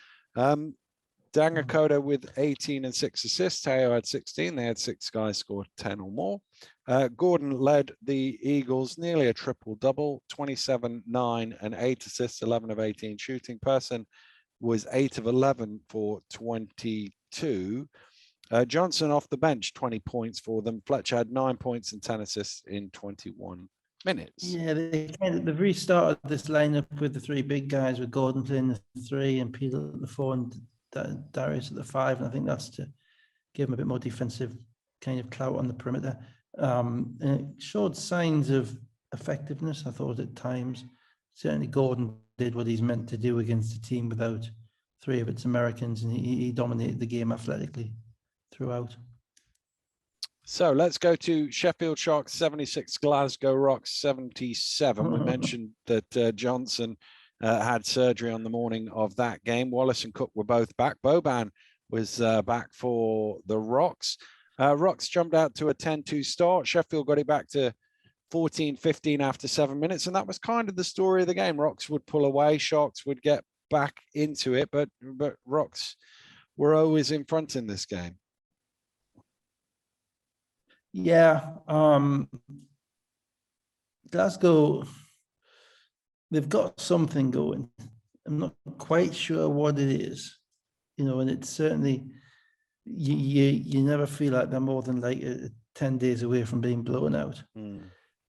Dangakoto with 18 and 6 assists. Teo had 16. They had 6 guys scored 10 or more. Gordon led the Eagles nearly a triple-double, 27, 9, and 8 assists, 11 of 18 shooting. Person was 8 of 11 for 22. Johnson off the bench, 20 points for them. Fletcher had 9 points and 10 assists in 21 minutes. Yeah, they've restarted this lineup with the 3 big guys, with Gordon playing the 3 and Peter at the 4 and Darius at the 5. And I think that's to give him a bit more defensive kind of clout on the perimeter. And it showed signs of effectiveness, I thought, at times. Certainly Gordon did what he's meant to do against a team without 3 of its Americans, and he dominated the game athletically throughout. So let's go to Sheffield Sharks 76, Glasgow Rocks 77. We mentioned that Johnson had surgery on the morning of that game. Wallace and Cook were both back. Boban was back for the Rocks. Rocks jumped out to a 10-2 start. Sheffield got it back to 14-15 after 7 minutes, and that was kind of the story of the game. Rocks would pull away, Sharks would get back into it, but Rocks were always in front in this game. Yeah, Glasgow, they've got something going. I'm not quite sure what it is, and it's certainly, you never feel like they're more than like 10 days away from being blown out.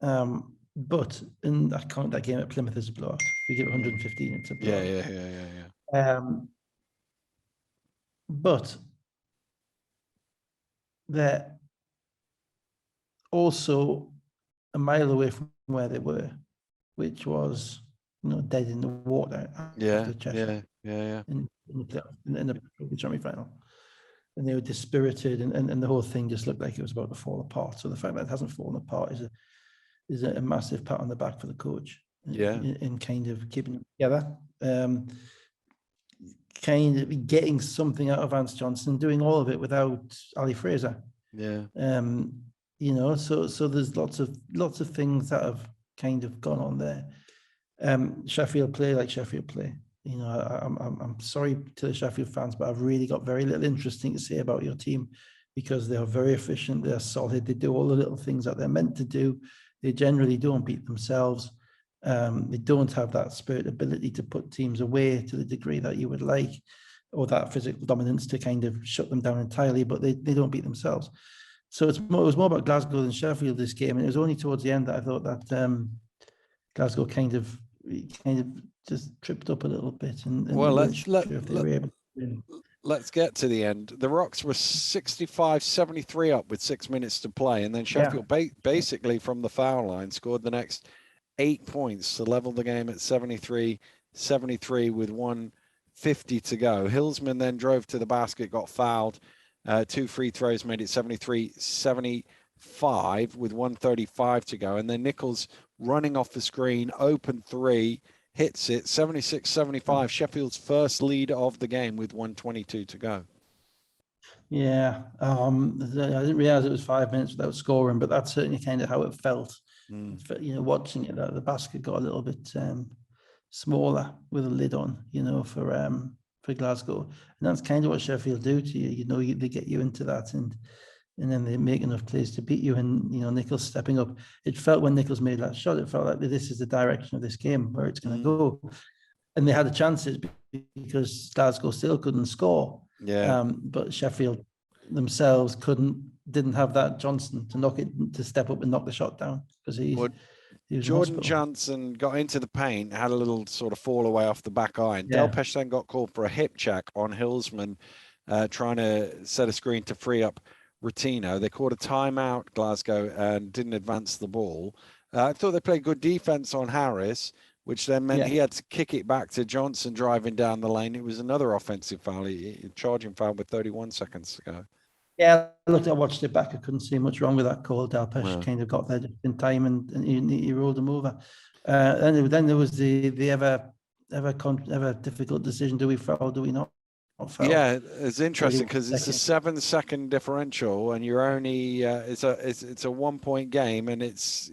But I count that game at Plymouth as a blowout. We give 115, it's a blowout. Yeah. But they're also a mile away from where they were, which was dead in the water. Yeah. In the semi-final, and they were dispirited, and the whole thing just looked like it was about to fall apart. So the fact that it hasn't fallen apart is a massive pat on the back for the coach. In kind of keeping it together, kind of getting something out of Vance Johnson, doing all of it without Ali Fraser. So there's lots of things that have kind of gone on there. Sheffield play like Sheffield play. I'm sorry to the Sheffield fans, but I've really got very little interesting to say about your team, because they are very efficient, they're solid, they do all the little things that they're meant to do. They generally don't beat themselves. They don't have that spirit ability to put teams away to the degree that you would like, or that physical dominance to kind of shut them down entirely, but they don't beat themselves. So it was more about Glasgow than Sheffield this game, and it was only towards the end that I thought that Glasgow kind of just tripped up a little bit, and let's get to the end. The Rocks were 65-73 up with 6 minutes to play, and then Sheffield basically from the foul line scored the next 8 points to level the game at 73-73 with 1:50 to go. Hillsman then drove to the basket, got fouled. 2 free throws made it 73-75 with 1:35 to go. And then Nichols running off the screen, open 3, hits it, 76-75. Sheffield's first lead of the game with 1:22 to go. Yeah, I didn't realize it was 5 minutes without scoring, but that's certainly kind of how it felt. Watching it, the basket got a little bit smaller with a lid on, for Glasgow, and that's kind of what Sheffield do to you. They get you into that, and and then they make enough plays to beat you. And Nichols stepping up. It felt when Nichols made that shot, it felt like this is the direction of this game where it's going to go. And they had the chances because Glasgow still couldn't score. Yeah. But Sheffield themselves didn't have that Johnson to step up and knock the shot down because he was Jordan Johnson got into the paint, had a little sort of fall away off the back iron. Yeah. Delpesh then got called for a hip check on Hillsman, trying to set a screen to free up Rotino. They called a timeout, Glasgow, and didn't advance the ball. I thought they played good defense on Harris, which then meant he had to kick it back to Johnson driving down the lane. It was another offensive foul, charging foul with 31 seconds to go. Yeah, I watched it back. I couldn't see much wrong with that call. Delpesh kind of got there just in time, and he rolled him over. And then there was the ever difficult decision: do we foul? Do we not foul? Yeah, it's interesting because it's a 7-second differential, and you're only it's a 1 point game, and it's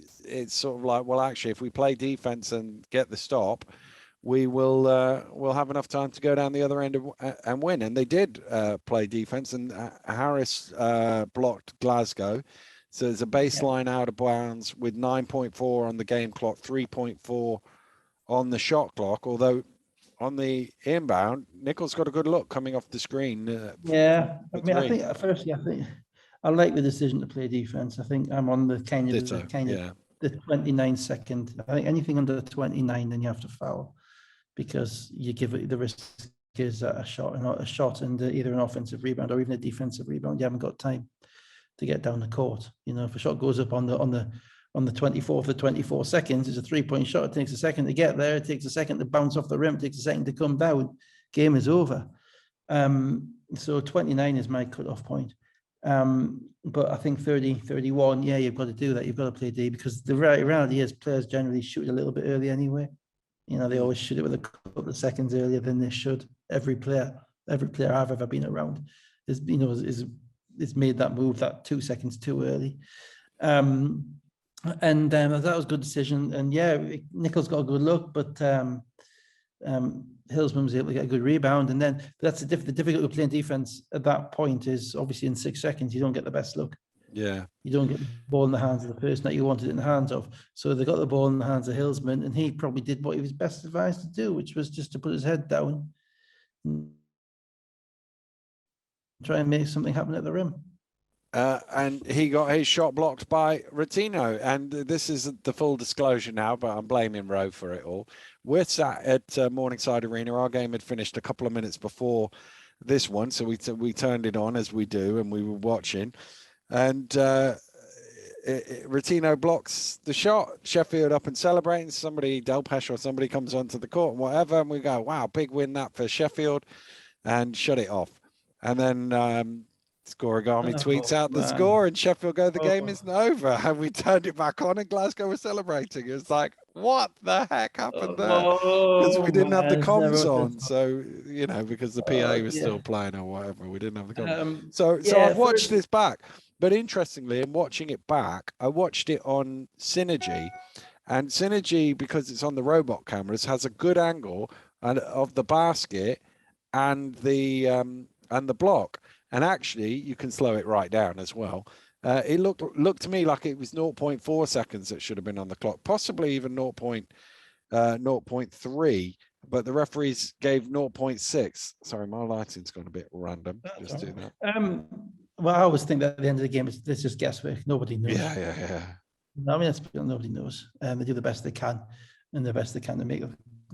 sort of like, well, actually, if we play defense and get the stop, we will we'll have enough time to go down the other end and win. And they did play defense, and Harris blocked Glasgow. So there's a baseline out of bounds with 9.4 on the game clock, 3.4 on the shot clock. Although on the inbound, Nichols got a good look coming off the screen. I think at first, I like the decision to play defense. I think I'm on the kind of the 29 second. I think anything under 29, then you have to foul, because you give it the risk is a shot and either an offensive rebound or even a defensive rebound. You haven't got time to get down the court. If a shot goes up on the 24th or 24 seconds, it's a 3-point shot. It takes a second to get there. It takes a second to bounce off the rim. It takes a second to come down. Game is over. So 29 is my cutoff point. But I think 30, 31, you've got to do that. You've got to play D, because the reality is players generally shoot a little bit early anyway. They always shoot it with a couple of seconds earlier than they should. Every player I've ever been around is made that move that 2 seconds too early. And that was a good decision. And Nichols got a good look, but Hillsman was able to get a good rebound. And then that's the difficulty of playing defense at that point is obviously in 6 seconds, you don't get the best look. Yeah. You don't get the ball in the hands of the person that you wanted it in the hands of. So they got the ball in the hands of Hillsman, and he probably did what he was best advised to do, which was just to put his head down and try and make something happen at the rim. And he got his shot blocked by Rotino. And this is the full disclosure now, but I'm blaming Rowe for it all. We're sat at Morningside Arena. Our game had finished a couple of minutes before this one, so we turned it on as we do, and we were watching. And Rotino blocks the shot. Sheffield up and celebrating. Delpesh or somebody comes onto the court and whatever, and we go, wow, big win that for Sheffield, and shut it off. And then Scorigami tweets out the score, and Sheffield go, the game isn't over. And we turned it back on, and Glasgow was celebrating. It was like, what the heck happened there? Because we didn't have the comms on. So, because the PA was still playing or whatever, we didn't have the comms. So I've watched this back. But interestingly, in watching it back, I watched it on Synergy. And Synergy, because it's on the robot cameras, has a good angle of the basket and the block. And actually, you can slow it right down as well. It looked to me like it was 0.4 seconds that should have been on the clock, possibly even 0.3. But the referees gave 0.6. Sorry, my lighting's gone a bit random. Just do that. Well, I always think that at the end of the game, it's just guesswork. Nobody knows. Yeah. I mean, nobody knows. They do the best they can, and the best they can to make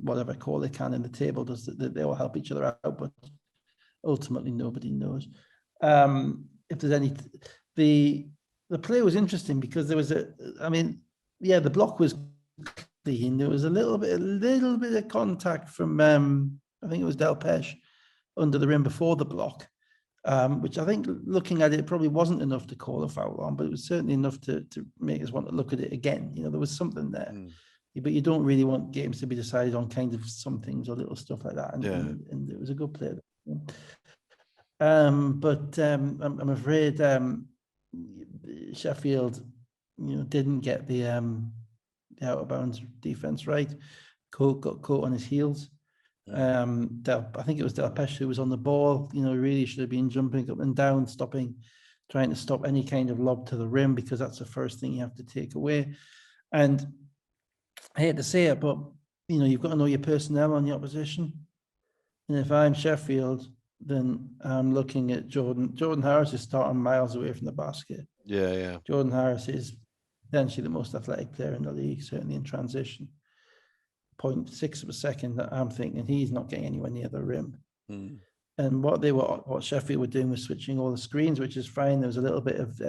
whatever call they can in the table. They all help each other out, but ultimately nobody knows. If there's any, the play was interesting because there was the block was clean. There was a little bit of contact from I think it was Delpesh under the rim before the block, which I think looking at it probably wasn't enough to call a foul on, but it was certainly enough to make us want to look at it again. There was something there. But you don't really want games to be decided on kind of some things or little stuff like that. And it was a good play. But I'm afraid Sheffield, didn't get the out of bounds defense right. Got caught on his heels. I think it was Delpesh who was on the ball. Really should have been jumping up and down, stopping trying to stop any kind of lob to the rim, because that's the first thing you have to take away. And I hate to say it, but you've got to know your personnel on the opposition. And if I'm Sheffield, then I'm looking at Jordan. Jordan Harris is starting miles away from the basket. Yeah. Jordan Harris is potentially the most athletic player in the league, certainly in transition. 0.6 of a second that I'm thinking he's not getting anywhere near the rim. And what Sheffield were doing was switching all the screens, which is fine. There was a little bit of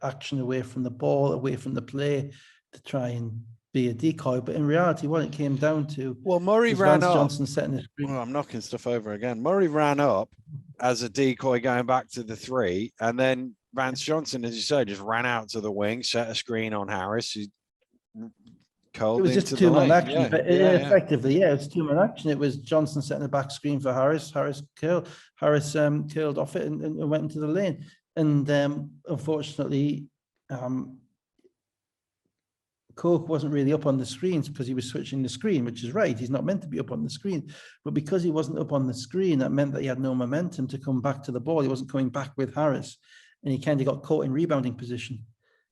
action away from the ball, away from the play, to try and be a decoy. But in reality, what it came down to, Murray ran up. Johnson setting the screen. I'm knocking stuff over again. Murray ran up as a decoy going back to the three, and then Vance Johnson, as you say, just ran out to the wing, set a screen on Harris. It was just two-man action, but effectively, it's two-man action. It was Johnson setting the back screen for Harris. Harris curled off it and went into the lane. And unfortunately, Coke wasn't really up on the screens because he was switching the screen, which is right. He's not meant to be up on the screen. But because he wasn't up on the screen, that meant that he had no momentum to come back to the ball. He wasn't coming back with Harris. And he kind of got caught in rebounding position.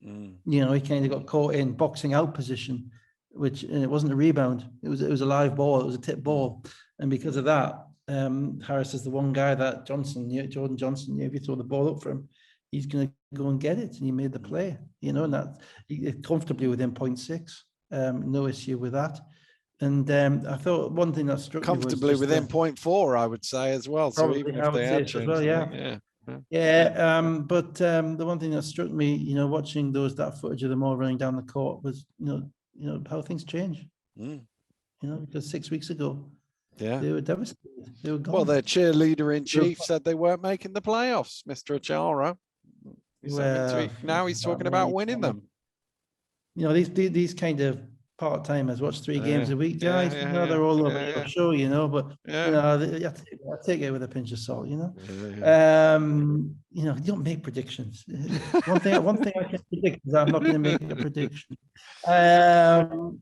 He kind of got caught in boxing out position, which it wasn't a rebound. It was a live ball. It was a tip ball. And because of that, Harris is the one guy that Jordan Johnson, if you throw the ball up for him, he's going to go and get it. And he made the play, and that comfortably within 0.6. No issue with that. And I thought one thing that struck comfortably me was within 0.4, I would say as well. So even if they had changed, well, but the one thing that struck me, watching that footage of them all running down the court was, how things change. Because 6 weeks ago, they were devastated. They were gone. Well, their cheerleader in chief said they weren't making the playoffs, Mr. Achara. Now he's talking about winning them. These kind of part-timers watch 3 games a week, guys. They're all over your show, but I take it with a pinch of salt. You don't make predictions. One thing I can predict is I'm not going to make a prediction. Well,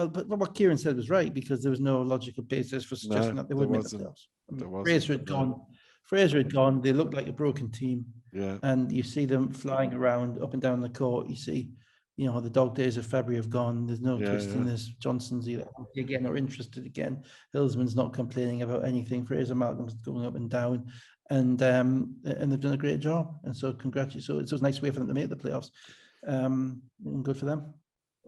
but what Kieran said was right, because there was no logical basis for suggesting that they would make the playoffs. Fraser had gone. They looked like a broken team. And you see them flying around up and down the court. You see, the dog days of February have gone. There's no twisting this. Johnson's either again or interested again. Hillsman's not complaining about anything. Fraser Malcolm's going up and down, and they've done a great job. And so congratulations. So it's a nice way for them to make the playoffs. And good for them.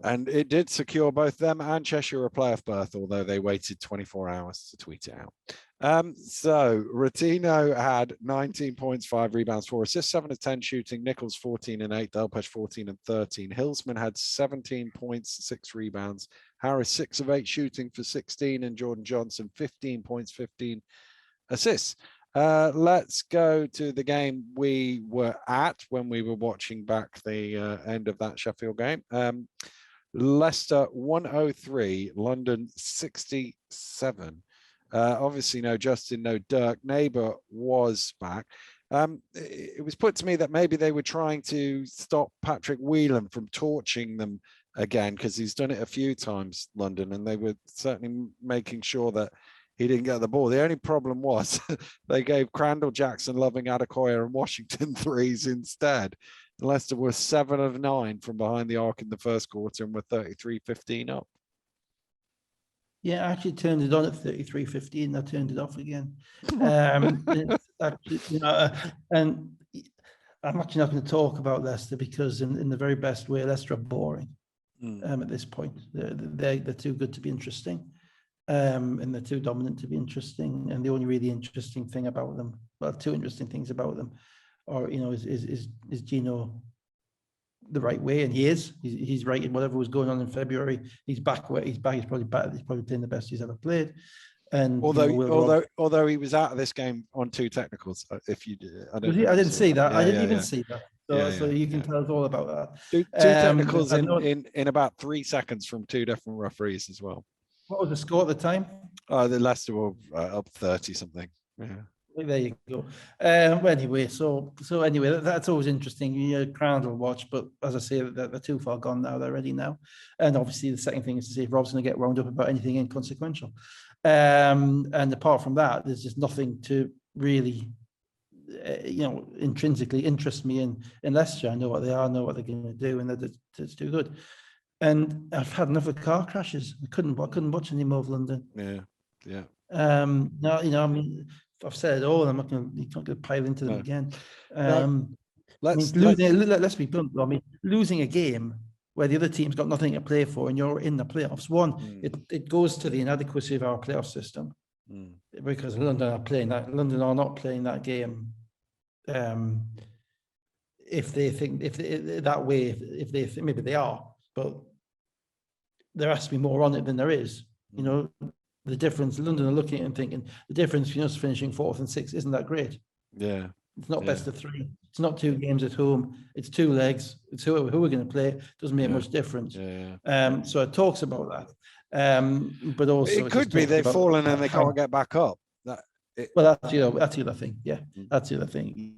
And it did secure both them and Cheshire a playoff berth, although they waited 24 hours to tweet it out. So Rotino had 19 points, 5 rebounds, 4 assists, 7 of 10 shooting. Nichols 14 and 8, Delpesh 14 and 13. Hillsman had 17 points, 6 rebounds. Harris 6 of 8 shooting for 16, and Jordan Johnson 15 points, 15 assists. Let's go to the game we were at when we were watching back the end of that Sheffield game. Leicester 103, London 67. Obviously no Justin, no Dirk. Neighbour was back. It was put to me that maybe they were trying to stop Patrick Whelan from torching them again, because he's done it a few times, London, and they were certainly making sure that he didn't get the ball. The only problem was they gave Crandall, Jackson, Loving, Adekoya and Washington threes instead. Leicester was 7 of 9 from behind the arc in the first quarter and were 33-15 up. Yeah, I actually turned it on at 33-15. I turned it off again. Actually, and I'm actually not going to talk about Leicester, because in the very best way, Leicester are boring at this point. They're too good to be interesting. And they're too dominant to be interesting. And the only really interesting thing about them, well, 2 interesting things about them, are is Gino the right way? And he is. He's right in whatever was going on in February. He's back where he's back. He's probably back. He's probably playing the best he's ever played. And although he was out of this game on 2 technicals, I didn't see that. I didn't even see that. So you can tell us all about that. 2 technicals in about 3 seconds from 2 different referees as well. What was the score at the time? The Leicester were up 30 something. Yeah. There you go. Anyway, so anyway, that's always interesting. Crowd will watch, but as I say, they're too far gone now. They're ready now. And obviously, the second thing is to see if Rob's going to get wound up about anything inconsequential. And apart from that, there's just nothing to really, intrinsically interest me in Leicester. I know what they are, I know what they're going to do, and that's too good. And I've had enough of car crashes. I couldn't watch any more of London. Yeah. No, I mean, I've said it all. I'm not going to pile into them again. Let's be blunt. I mean, losing a game where the other team's got nothing to play for and you're in the playoffs. It goes to the inadequacy of our playoff system because London are not playing that game. If they think maybe they are, but there has to be more on it than there is. The difference, London are looking at it and thinking the difference between us finishing 4th and 6th isn't that great. Yeah. It's not best of 3. It's not 2 games at home. It's 2 legs. It's who we're going to play. Doesn't make much difference. So it talks about that. But also it could be they've fallen and they can't get back up. That's the other thing. Yeah, that's the other thing.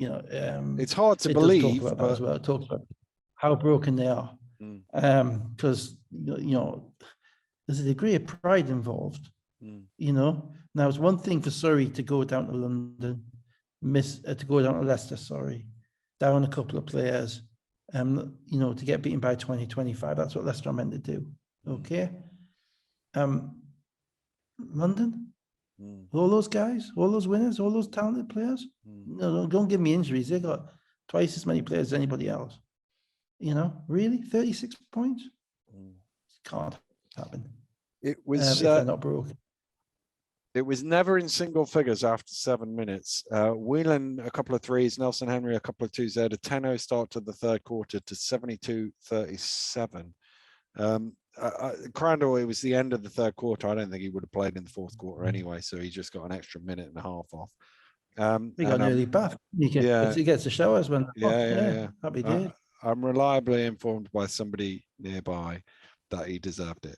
It's hard to believe, talk about that as well. It talks about how broken they are, because there's a degree of pride involved. Now it's one thing for Surrey to go down to London, to go down to Leicester, down a couple of players, to get beaten by 20-25. That's what Leicester are meant to do. Okay. London, all those guys, all those winners, all those talented players. No, don't give me injuries. They got twice as many players as anybody else. Really, 36 points. Can't happen. It was if they're not broken. It was never in single figures after 7 minutes. Whelan, a couple of threes, Nelson Henry, a couple of twos there. The 10-0 start to the third quarter to 72-37. Crandall, it was the end of the third quarter. I don't think he would have played in the fourth quarter anyway, so he just got an extra minute and a half off. He got an early bath. He gets the showers when. Happy day. I'm reliably informed by somebody nearby that he deserved it.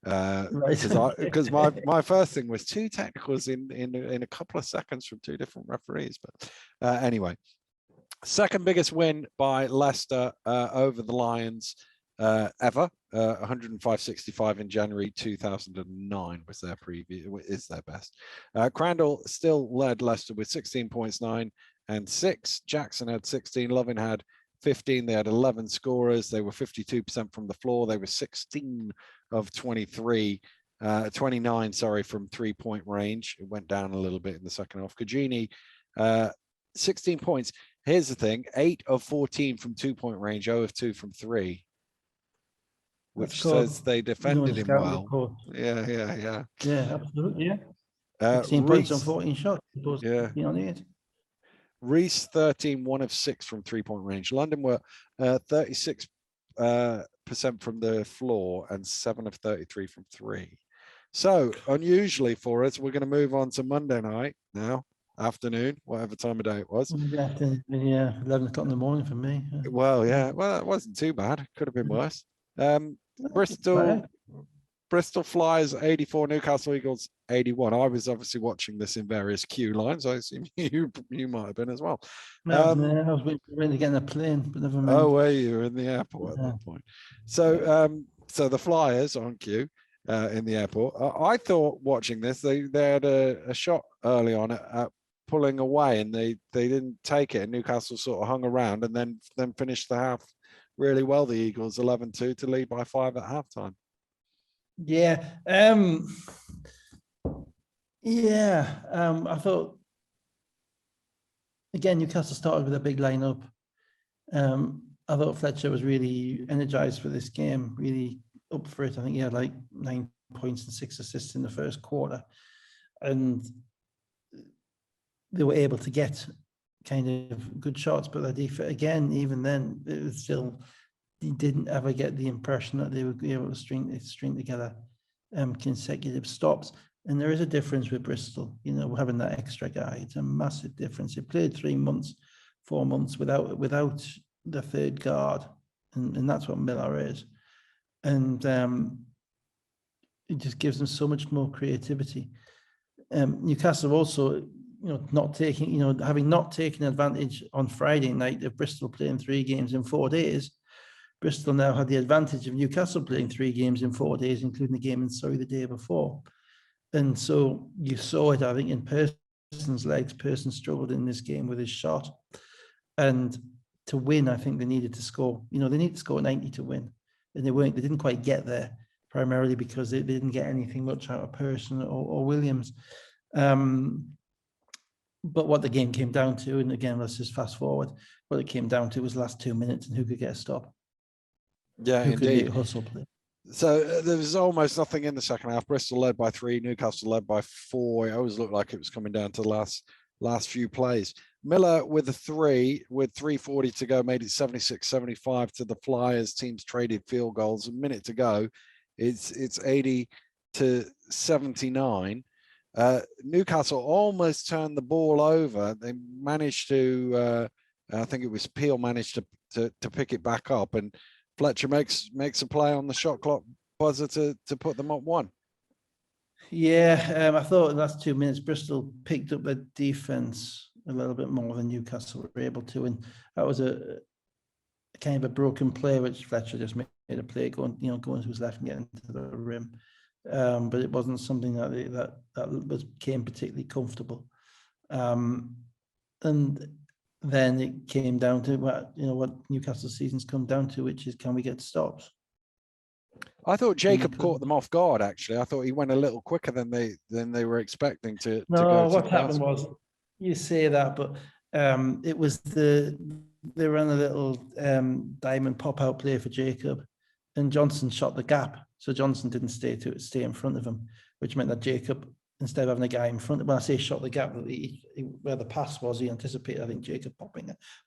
Because my first thing was 2 technicals in a couple of seconds from 2 different referees. But anyway, second biggest win by Leicester over the Lions ever. 105-65 in January 2009 was their preview. Is their best. Crandall still led Leicester with 16 points, 9 and 6. Jackson had 16. Lovin had 15. They had 11 scorers. They were 52% from the floor. They were 16 of 29, from 3-point range. It went down a little bit in the second half. Kajini, 16 points. Here's the thing, 8 of 14 from 2-point range, 0 of 2 from 3, which says they defended him well. Yeah, absolutely. 16 points on 14 shots. On 8. Reece, 13, 1 of 6 from 3-point range. London were 36% from the floor and 7 of 33 from 3. So unusually for us, we're going to move on to Monday night now, afternoon, whatever time of day it was. 11 o'clock in the morning for me. Well, it wasn't too bad. It could have been worse. Bristol Flyers 84, Newcastle Eagles 81. I was obviously watching this in various queue lines. I assume you might have been as well. I was waiting to get in a plane, but never mind. Oh, were you in the airport at that point? So, so the Flyers on queue in the airport. I thought watching this, they had a shot early on at pulling away, and they didn't take it. And Newcastle sort of hung around, and then finished the half really well. The Eagles 11-2 to lead by 5 at halftime. I thought, again, Newcastle started with a big lineup. I thought Fletcher was really energized for this game, really up for it. I think he had like 9 points and 6 assists in the first quarter. And they were able to get kind of good shots, but again, even then, it was still, you didn't ever get the impression that they would be able to string together consecutive stops. And there is a difference with Bristol, having that extra guy. It's a massive difference. They played 4 months without the third guard, and that's what Miller is. And it just gives them so much more creativity. Newcastle also, having not taken advantage on Friday night of Bristol playing 3 games in 4 days, Bristol now had the advantage of Newcastle playing 3 games in 4 days, including the game in Surrey the day before. And so you saw it, I think, in person Pearson's legs. Pearson struggled in this game with his shot. And to win, I think they needed to score. They need to score 90 to win. And they didn't quite get there, primarily because they didn't get anything much out of Pearson or Williams. But what the game came down to, and again, let's just fast forward, what it came down to was the last 2 minutes and who could get a stop. Yeah, who indeed. could get a hustle play. So there was almost nothing in the second half. Bristol led by 3, Newcastle led by 4. It always looked like it was coming down to the last few plays. Miller with a 3 with 3:40 to go made it 76-75 to the Flyers. Teams traded field goals. A minute to go. It's 80-79. Newcastle almost turned the ball over. They managed to, I think it was Peel managed to pick it back up, and Fletcher makes a play on the shot clock buzzer to put them up 1. Yeah, I thought in the last 2 minutes, Bristol picked up their defense a little bit more than Newcastle were able to, and that was a kind of a broken play, which Fletcher just made a play going to his left and getting to the rim. But it wasn't something that came particularly comfortable. And then it came down to what Newcastle's season's come down to, which is, can we get stops? I thought Jacob caught them off guard. Actually, I thought he went a little quicker than they were expecting to go. What happened was, you say that, but it was they ran a little diamond pop out play for Jacob, and Johnson shot the gap. So Johnson didn't stay in front of him, which meant that Jacob, instead of having a guy in front, when I say shot the gap, where the pass was, he anticipated, I think, Jacob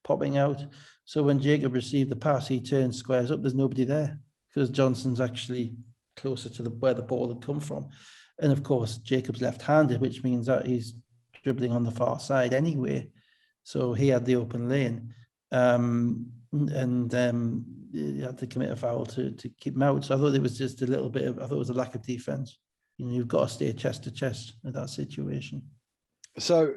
popping out. So when Jacob received the pass, he turned, squares up, there's nobody there, because Johnson's actually closer to where the ball had come from. And of course, Jacob's left-handed, which means that he's dribbling on the far side anyway. So he had the open lane. He had to commit a foul to keep him out. So I thought it was just a little bit I thought it was a lack of defense. You've got to stay chest to chest in that situation. So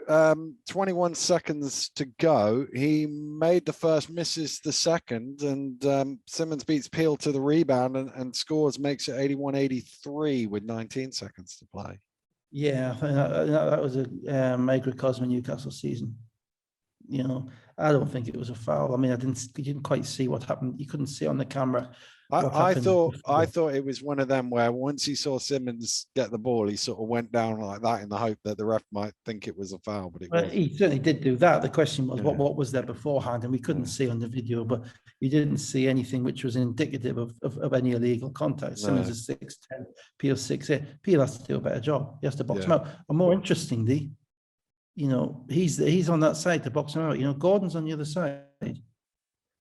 21 seconds to go. He made the first, misses the second, and Simmons beats Peel to the rebound and scores, makes it 81-83 with 19 seconds to play. Yeah, I think that was a microcosm of Newcastle season. I don't think it was a foul. I mean, you didn't quite see what happened. You couldn't see on the camera. I thought it was one of them where once he saw Simmons get the ball, he sort of went down like that in the hope that the ref might think it was a foul, but it wasn't. He certainly did do that. The question was, what was there beforehand? And we couldn't see on the video, but you didn't see anything which was indicative of any illegal contact. Simmons is 6'10", Peel 6'8". Peel has to do a better job. He has to box him out. And more interestingly, he's on that side to box him out. Gordon's on the other side.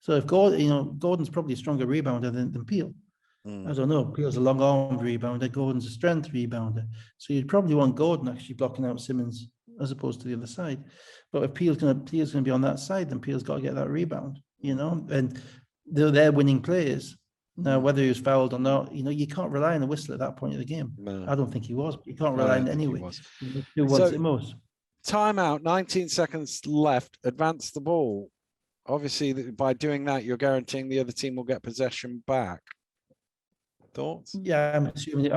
So if Gordon's probably a stronger rebounder than Peel. I don't know. Peel's a long-armed rebounder. Gordon's a strength rebounder. So you'd probably want Gordon actually blocking out Simmons as opposed to the other side. But if Peel's going to be on that side, then Peel's got to get that rebound. And they're winning players. Now, whether he was fouled or not, you can't rely on the whistle at that point of the game. No. I don't think he was. But you can't rely on it anyway. Who wants it most? Timeout, 19 seconds left, advance the ball. Obviously, by doing that, you're guaranteeing the other team will get possession back. Thoughts? Yeah, I'm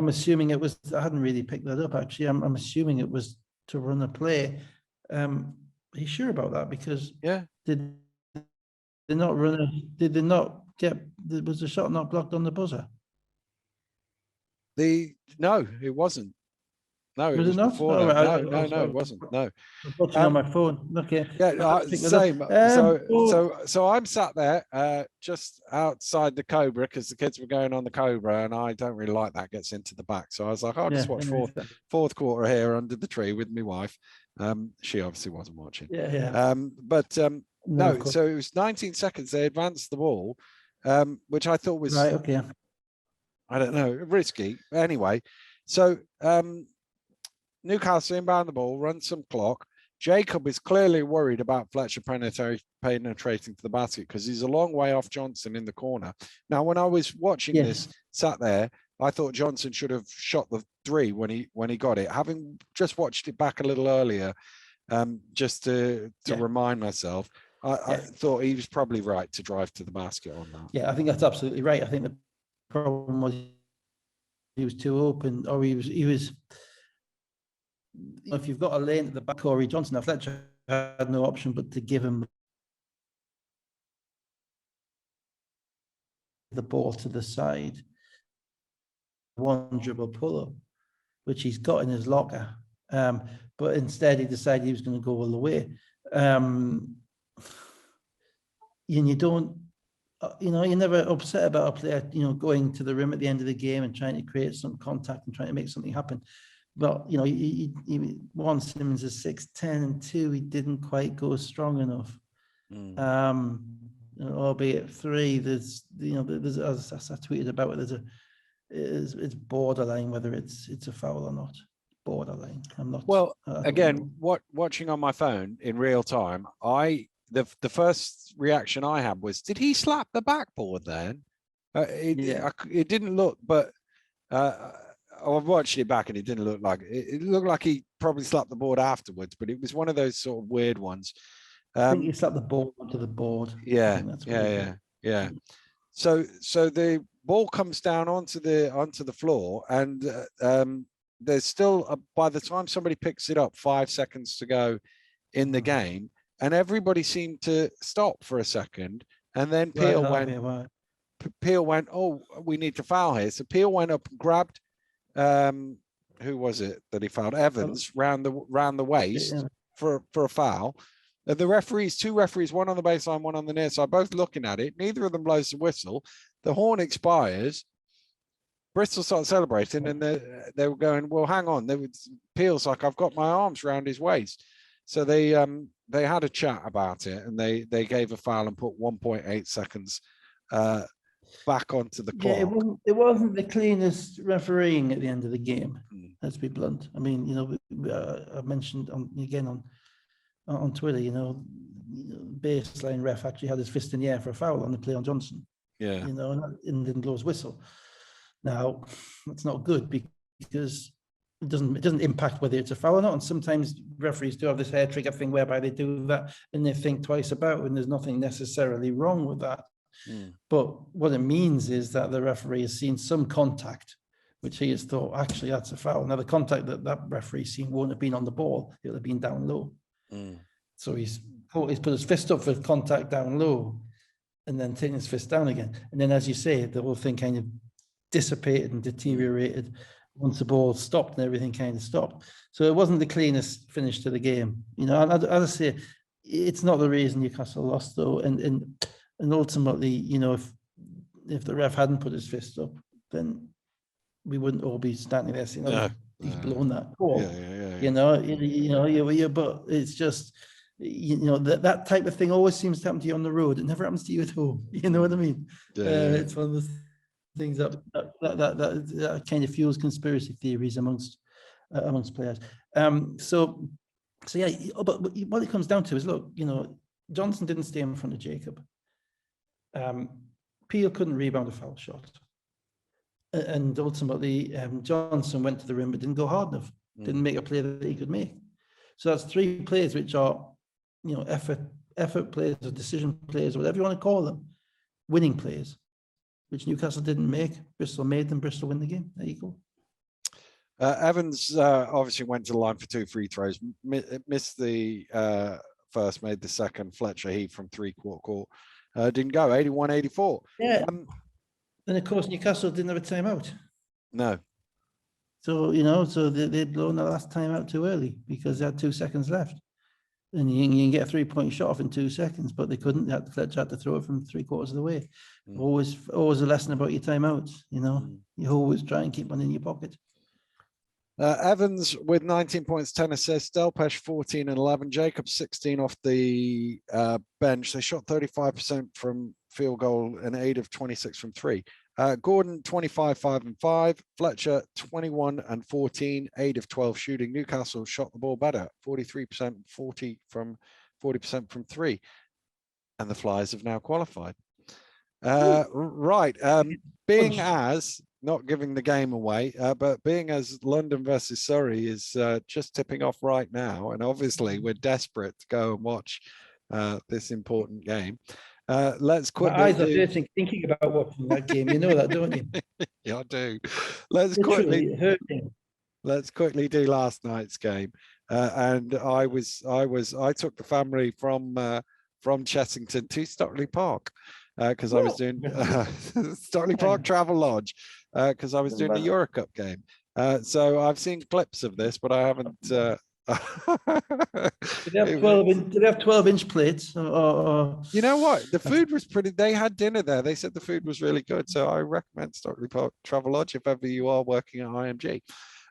assuming it was, I hadn't really picked that up, actually. I'm assuming it was to run a play. Are you sure about that? Because did they not was the shot not blocked on the buzzer? No, it wasn't. No, it was before that. No, it wasn't. No. I'm watching on my phone. Okay. Yeah, same. So I'm sat there just outside the Cobra because the kids were going on the Cobra, and I don't really like that. Gets into the back, so I was like, I'll just watch fourth quarter here under the tree with my wife. She obviously wasn't watching. No. So it was 19 seconds. They advanced the ball, which I thought was right. Okay. I don't know, risky. Anyway, so. Newcastle inbound the ball, run some clock. Jacob is clearly worried about Fletcher penetrating to the basket because he's a long way off Johnson in the corner. Now, when I was watching this, sat there, I thought Johnson should have shot the 3 when he got it. Having just watched it back a little earlier, just to remind myself, I thought he was probably right to drive to the basket on that. Yeah, I think that's absolutely right. I think the problem was he was too open, or he was. if you've got a lane at the back, Corey Johnson, now Fletcher had no option but to give him the ball to the side, one dribble pull-up, which he's got in his locker. But instead he decided he was going to go all the way. And you don't, you're never upset about a player, going to the rim at the end of the game and trying to create some contact and trying to make something happen. But, one, Simmons is 6'10", and two, he didn't quite go strong enough. Albeit three, there's as I tweeted about it, it's borderline whether it's a foul or not. Borderline. I'm not. Well, again, watching on my phone in real time, the first reaction I had was, did he slap the backboard then? It didn't look, but I've watched it back and it didn't look like it looked like he probably slapped the board afterwards, but it was one of those sort of weird ones. I think he slapped the ball onto the board. Yeah. So the ball comes down onto the floor, and there's still by the time somebody picks it up, 5 seconds to go in the game, and everybody seemed to stop for a second, and then Peel went, oh, we need to foul here. So Peel went up and grabbed, who was it that he fouled? Evans round the waist for a foul. The referees, two referees, one on the baseline, one on the near side, both looking at it. Neither of them blows the whistle. The horn expires. Bristol started celebrating, and they were going, well, hang on. Peel's like, I've got my arms around his waist. So they had a chat about it, and they gave a foul and put 1.8 seconds back onto the clock. Yeah, it wasn't the cleanest refereeing at the end of the game. Let's be blunt. I mean, I mentioned on Twitter, baseline ref actually had his fist in the air for a foul on the play on Johnson. Yeah. And didn't blow his whistle. Now, that's not good because it doesn't impact whether it's a foul or not. And sometimes referees do have this hair trigger thing whereby they do that and they think twice about it, and there's nothing necessarily wrong with that. But what it means is that the referee has seen some contact, which he has thought, actually, that's a foul. Now, the contact that referee seen won't have been on the ball. It'll have been down low. So he's put his fist up for contact down low and then taking his fist down again. And then, as you say, the whole thing kind of dissipated and deteriorated once the ball stopped and everything kind of stopped. So it wasn't the cleanest finish to the game. As I say, it's not the reason Newcastle lost, though. And ultimately, if the ref hadn't put his fist up, then we wouldn't all be standing there saying, he's blown that call. But it's just, that type of thing always seems to happen to you on the road. It never happens to you at home. You know what I mean? It's one of the things that kind of fuels conspiracy theories amongst players. So yeah, but what it comes down to is, look, Johnson didn't stay in front of Jacob. Peel couldn't rebound a foul shot. And ultimately, Johnson went to the rim but didn't go hard enough. Didn't make a play that he could make. So that's three plays which are, effort plays or decision plays or whatever you want to call them, winning plays, which Newcastle didn't make. Bristol made them. Bristol win the game. There you go. Evans obviously went to the line for 2 free throws. Missed the first, made the second. Fletcher heaved from 3/4 court. Didn't go. 81-84. Yeah. And of course, Newcastle didn't have a timeout. No. So, they'd blown the last timeout too early because they had 2 seconds left. And you can get a 3-point shot off in 2 seconds, but they couldn't. Fletcher had to throw it from 3/4 of the way. Always a lesson about your timeouts. You always try and keep one in your pocket. Evans with 19 points, 10 assists. Delpesh 14 and 11. Jacobs 16 off the bench. They shot 35% from field goal and 8 of 26 from 3. Gordon 25, 5 and 5. Fletcher 21 and 14, 8 of 12 shooting. Newcastle shot the ball better, 43%, 40% from 3. And the Flyers have now qualified. Right. Being as, not giving the game away, but being as London versus Surrey is just tipping off right now, and obviously we're desperate to go and watch this important game. Let's quickly. My eyes are hurting thinking about watching that game. You know that, don't you? Yeah, I do. Let's Literally quickly. hurting. let's quickly do last night's game. And I took the family from Chessington to Stockley Park because I was doing Stockley Park Travel Lodge because I was doing the Euro Cup game. So I've seen clips of this, but I haven't. Did they have 12-inch plates? You know what? The food was pretty. They had dinner there. They said the food was really good. So I recommend Stockley Park Travel Lodge if ever you are working at IMG.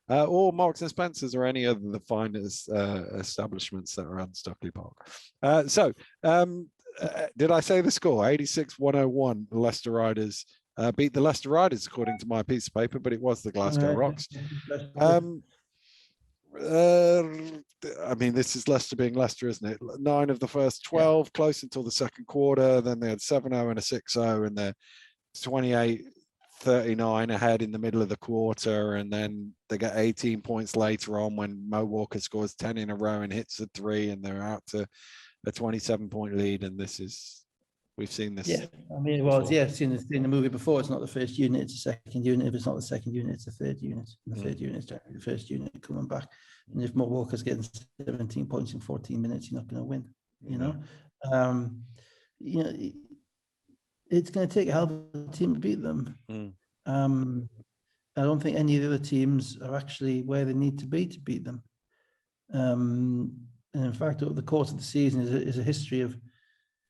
Or Marks and Spencer's or any of the finest establishments that are on Stockley Park. Did I say the score? 86-101. The Leicester Riders beat the Leicester Riders, according to my piece of paper, but it was the Glasgow Rocks. I mean, this is Leicester being Leicester, isn't it? 9 of the first 12, close until the second quarter. Then they had 7-0 and a 6-0, and they're 28-39 ahead in the middle of the quarter, and then they get 18 points later on when Mo Walker scores 10 in a row and hits a 3, and they're out to a 27-point lead. And this is, we've seen this. Yeah, I mean, it was, yeah, seen the movie before. It's not the first unit, it's the second unit. If it's not the second unit, it's the third unit. And the third unit is generally the first unit coming back. And if Mo Walker's getting 17 points in 14 minutes, you're not going to win, you know? It's going to take a hell of a team to beat them. I don't think any of the other teams are actually where they need to beat them. And in fact, over the course of the season is a history of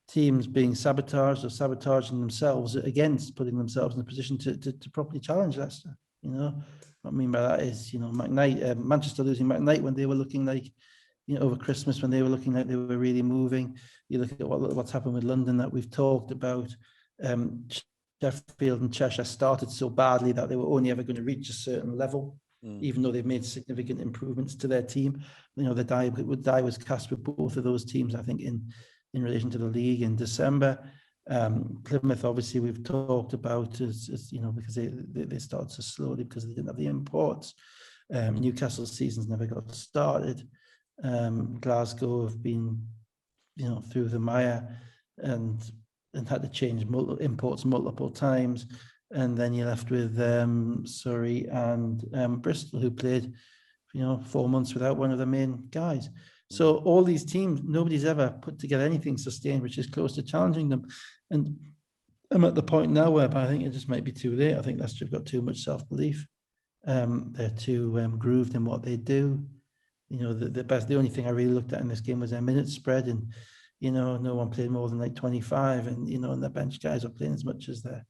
teams being sabotaged or sabotaging themselves against putting themselves in a position to properly challenge Leicester. You know, what I mean by that is, you know, Manchester losing McKnight when they were looking like, you know, over Christmas when they were looking like they were really moving. You look at what's happened with London that we've talked about. Sheffield and Cheshire started so badly that they were only ever going to reach a certain level, even though they've made significant improvements to their team. You know, the die was cast with both of those teams, I think, in relation to the league in December. Plymouth, obviously, we've talked about as you know, because they started so slowly because they didn't have the imports. Newcastle's seasons never got started. Glasgow have been, you know, through the mire and had to change imports multiple times. And then you're left with Surrey and Bristol, who played, you know, 4 months without one of the main guys. So all these teams, nobody's ever put together anything sustained, which is close to challenging them. And I'm at the point now where I think it just might be too late. I think Leicester have got too much self-belief. They're too grooved in what they do. You know, the only thing I really looked at in this game was their minutes spread, and you know, no one played more than like 25, and you know, and the bench guys are playing as much as the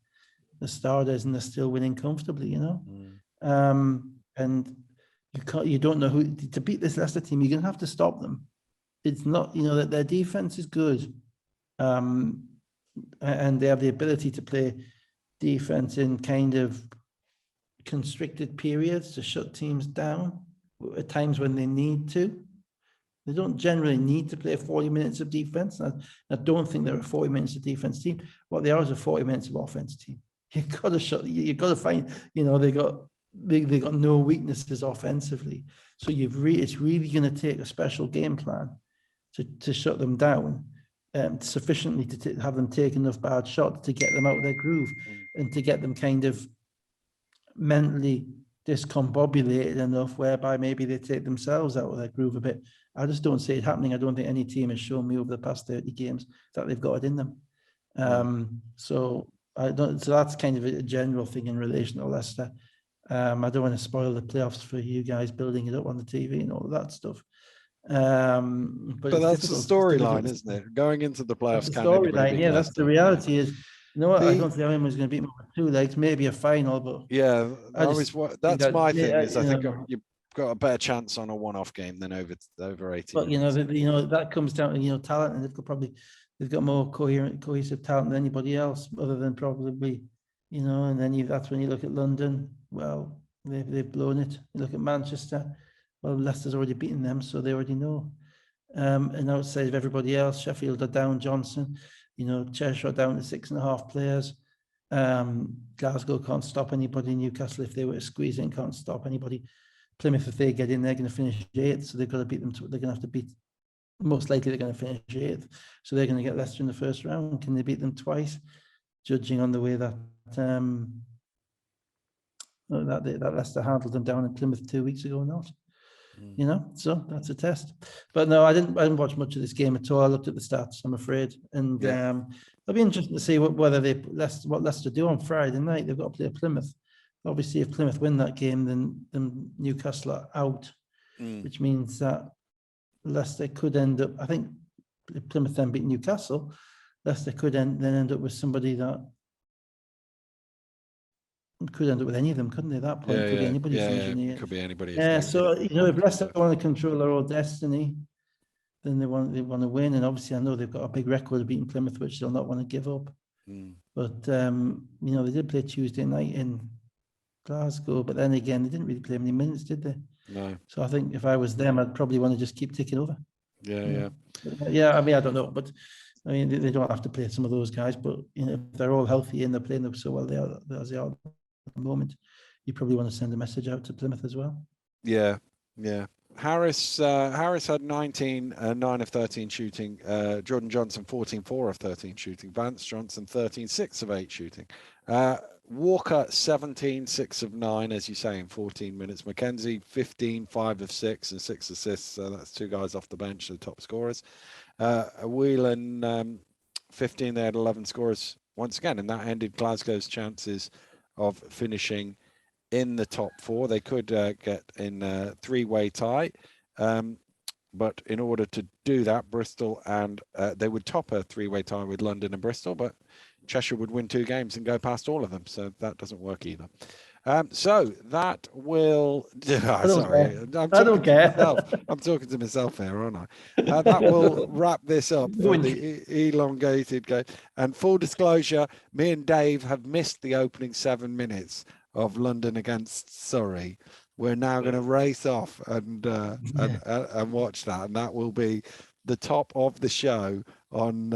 starters, and they're still winning comfortably. You know, and you don't know who to beat this Leicester team. You're gonna have to stop them. It's not, you know, that their defense is good, and they have the ability to play defense in kind of constricted periods to shut teams down at times when they need to. They don't generally need to play 40 minutes of defense. I don't think they're a 40 minutes of defense team. What they are is a 40 minutes of offense team. You've got to find, you know, they got no weaknesses offensively. So it's really going to take a special game plan to shut them down, sufficiently to have them take enough bad shots to get them out of their groove and to get them kind of mentally discombobulated enough whereby maybe they take themselves out of their groove a bit. I just don't see it happening. I don't think any team has shown me over the past 30 games that they've got it in them. So that's kind of a general thing in relation to Leicester. I don't want to spoil the playoffs for you guys building it up on the TV and all of that stuff. But that's the storyline, isn't it? Going into the playoffs, the storyline, yeah, that's the reality. Is, you know what? I don't think anyone's going to beat them with 2 legs, maybe a final, but yeah, that's my thing. Is I think know, you've got a better chance on a one-off game than over 80. But you know, that comes down to, you know, talent, and they've got more cohesive talent than anybody else, other than probably, you know. And then that's when you look at London. Well, they've blown it. You look at Manchester. Well, Leicester's already beaten them, so they already know. And outside of everybody else, Sheffield are down Johnson. You know, Cheshire are down to 6.5 players. Glasgow can't stop anybody. Newcastle, if they were to squeeze in, can't stop anybody. Plymouth, if they get in, they're going to finish 8th, so they've got to beat them. They're going to have to beat. Most likely, they're going to finish 8th, so they're going to get Leicester in the first round. Can they beat them twice? Judging on the way that that Leicester handled them down in Plymouth 2 weeks ago or not. Mm. You know, so that's a test. But no, I didn't watch much of this game at all. I looked at the stats, I'm afraid, and Yeah. it'll be interesting to see what Leicester do on Friday night. They've got to play Plymouth. Obviously, if Plymouth win that game, then Newcastle are out, which means that Leicester could end up. I think if Plymouth then beat Newcastle, Leicester could then end up with somebody that could end up with any of them, couldn't they? At that point, could be anybody from engineer. Could be anybody. Yeah, so you know, if Leicester want to control their own destiny, then they want to win. And obviously, I know they've got a big record of beating Plymouth, which they'll not want to give up. But you know, they did play Tuesday night in Glasgow, but then again, they didn't really play many minutes, did they? No. So I think if I was them, I'd probably want to just keep taking over. Yeah. Yeah, I mean, I don't know, but I mean, they don't have to play some of those guys, but you know, if they're all healthy and they're playing them so well, they are as they are at the moment, you probably want to send a message out to Plymouth as well. Yeah. Harris had 19, 9 of 13 shooting. Jordan Johnson 14, 4 of 13 shooting. Vance Johnson 13, 6 of 8 shooting. Walker 17, 6 of 9, as you say, in 14 minutes. Mackenzie 15, 5 of 6 and 6 assists. So that's 2 guys off the bench, the top scorers. Whelan 15, they had 11 scorers once again, and that ended Glasgow's chances of finishing in the top 4. They could get in a 3-way tie, but in order to do that, Bristol and they would top a 3-way tie with London and Bristol, but Cheshire would win 2 games and go past all of them, so that doesn't work either. So that will. I don't care. I'm talking to myself here, aren't I? That will wrap this up for the elongated game. And full disclosure, me and Dave have missed the opening 7 minutes of London against Surrey. We're now going to race off and watch that, and that will be the top of the show on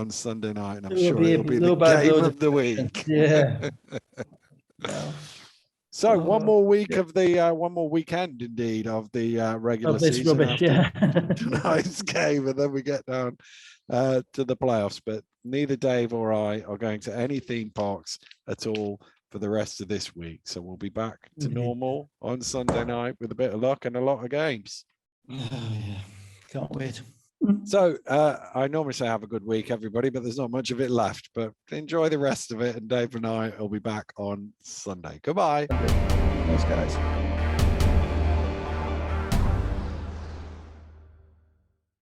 Sunday night, and I'm sure it'll be the game of the week. Yeah. Well, so one more week of the one more weekend indeed of the regular season rubbish, after tonight's game, and then we get down to the playoffs. But neither Dave or I are going to any theme parks at all for the rest of this week, so we'll be back to normal on Sunday night with a bit of luck and a lot of games. Can't wait. So I normally say have a good week, everybody, but there's not much of it left. But enjoy the rest of it, and Dave and I will be back on Sunday. Goodbye. Thanks, guys.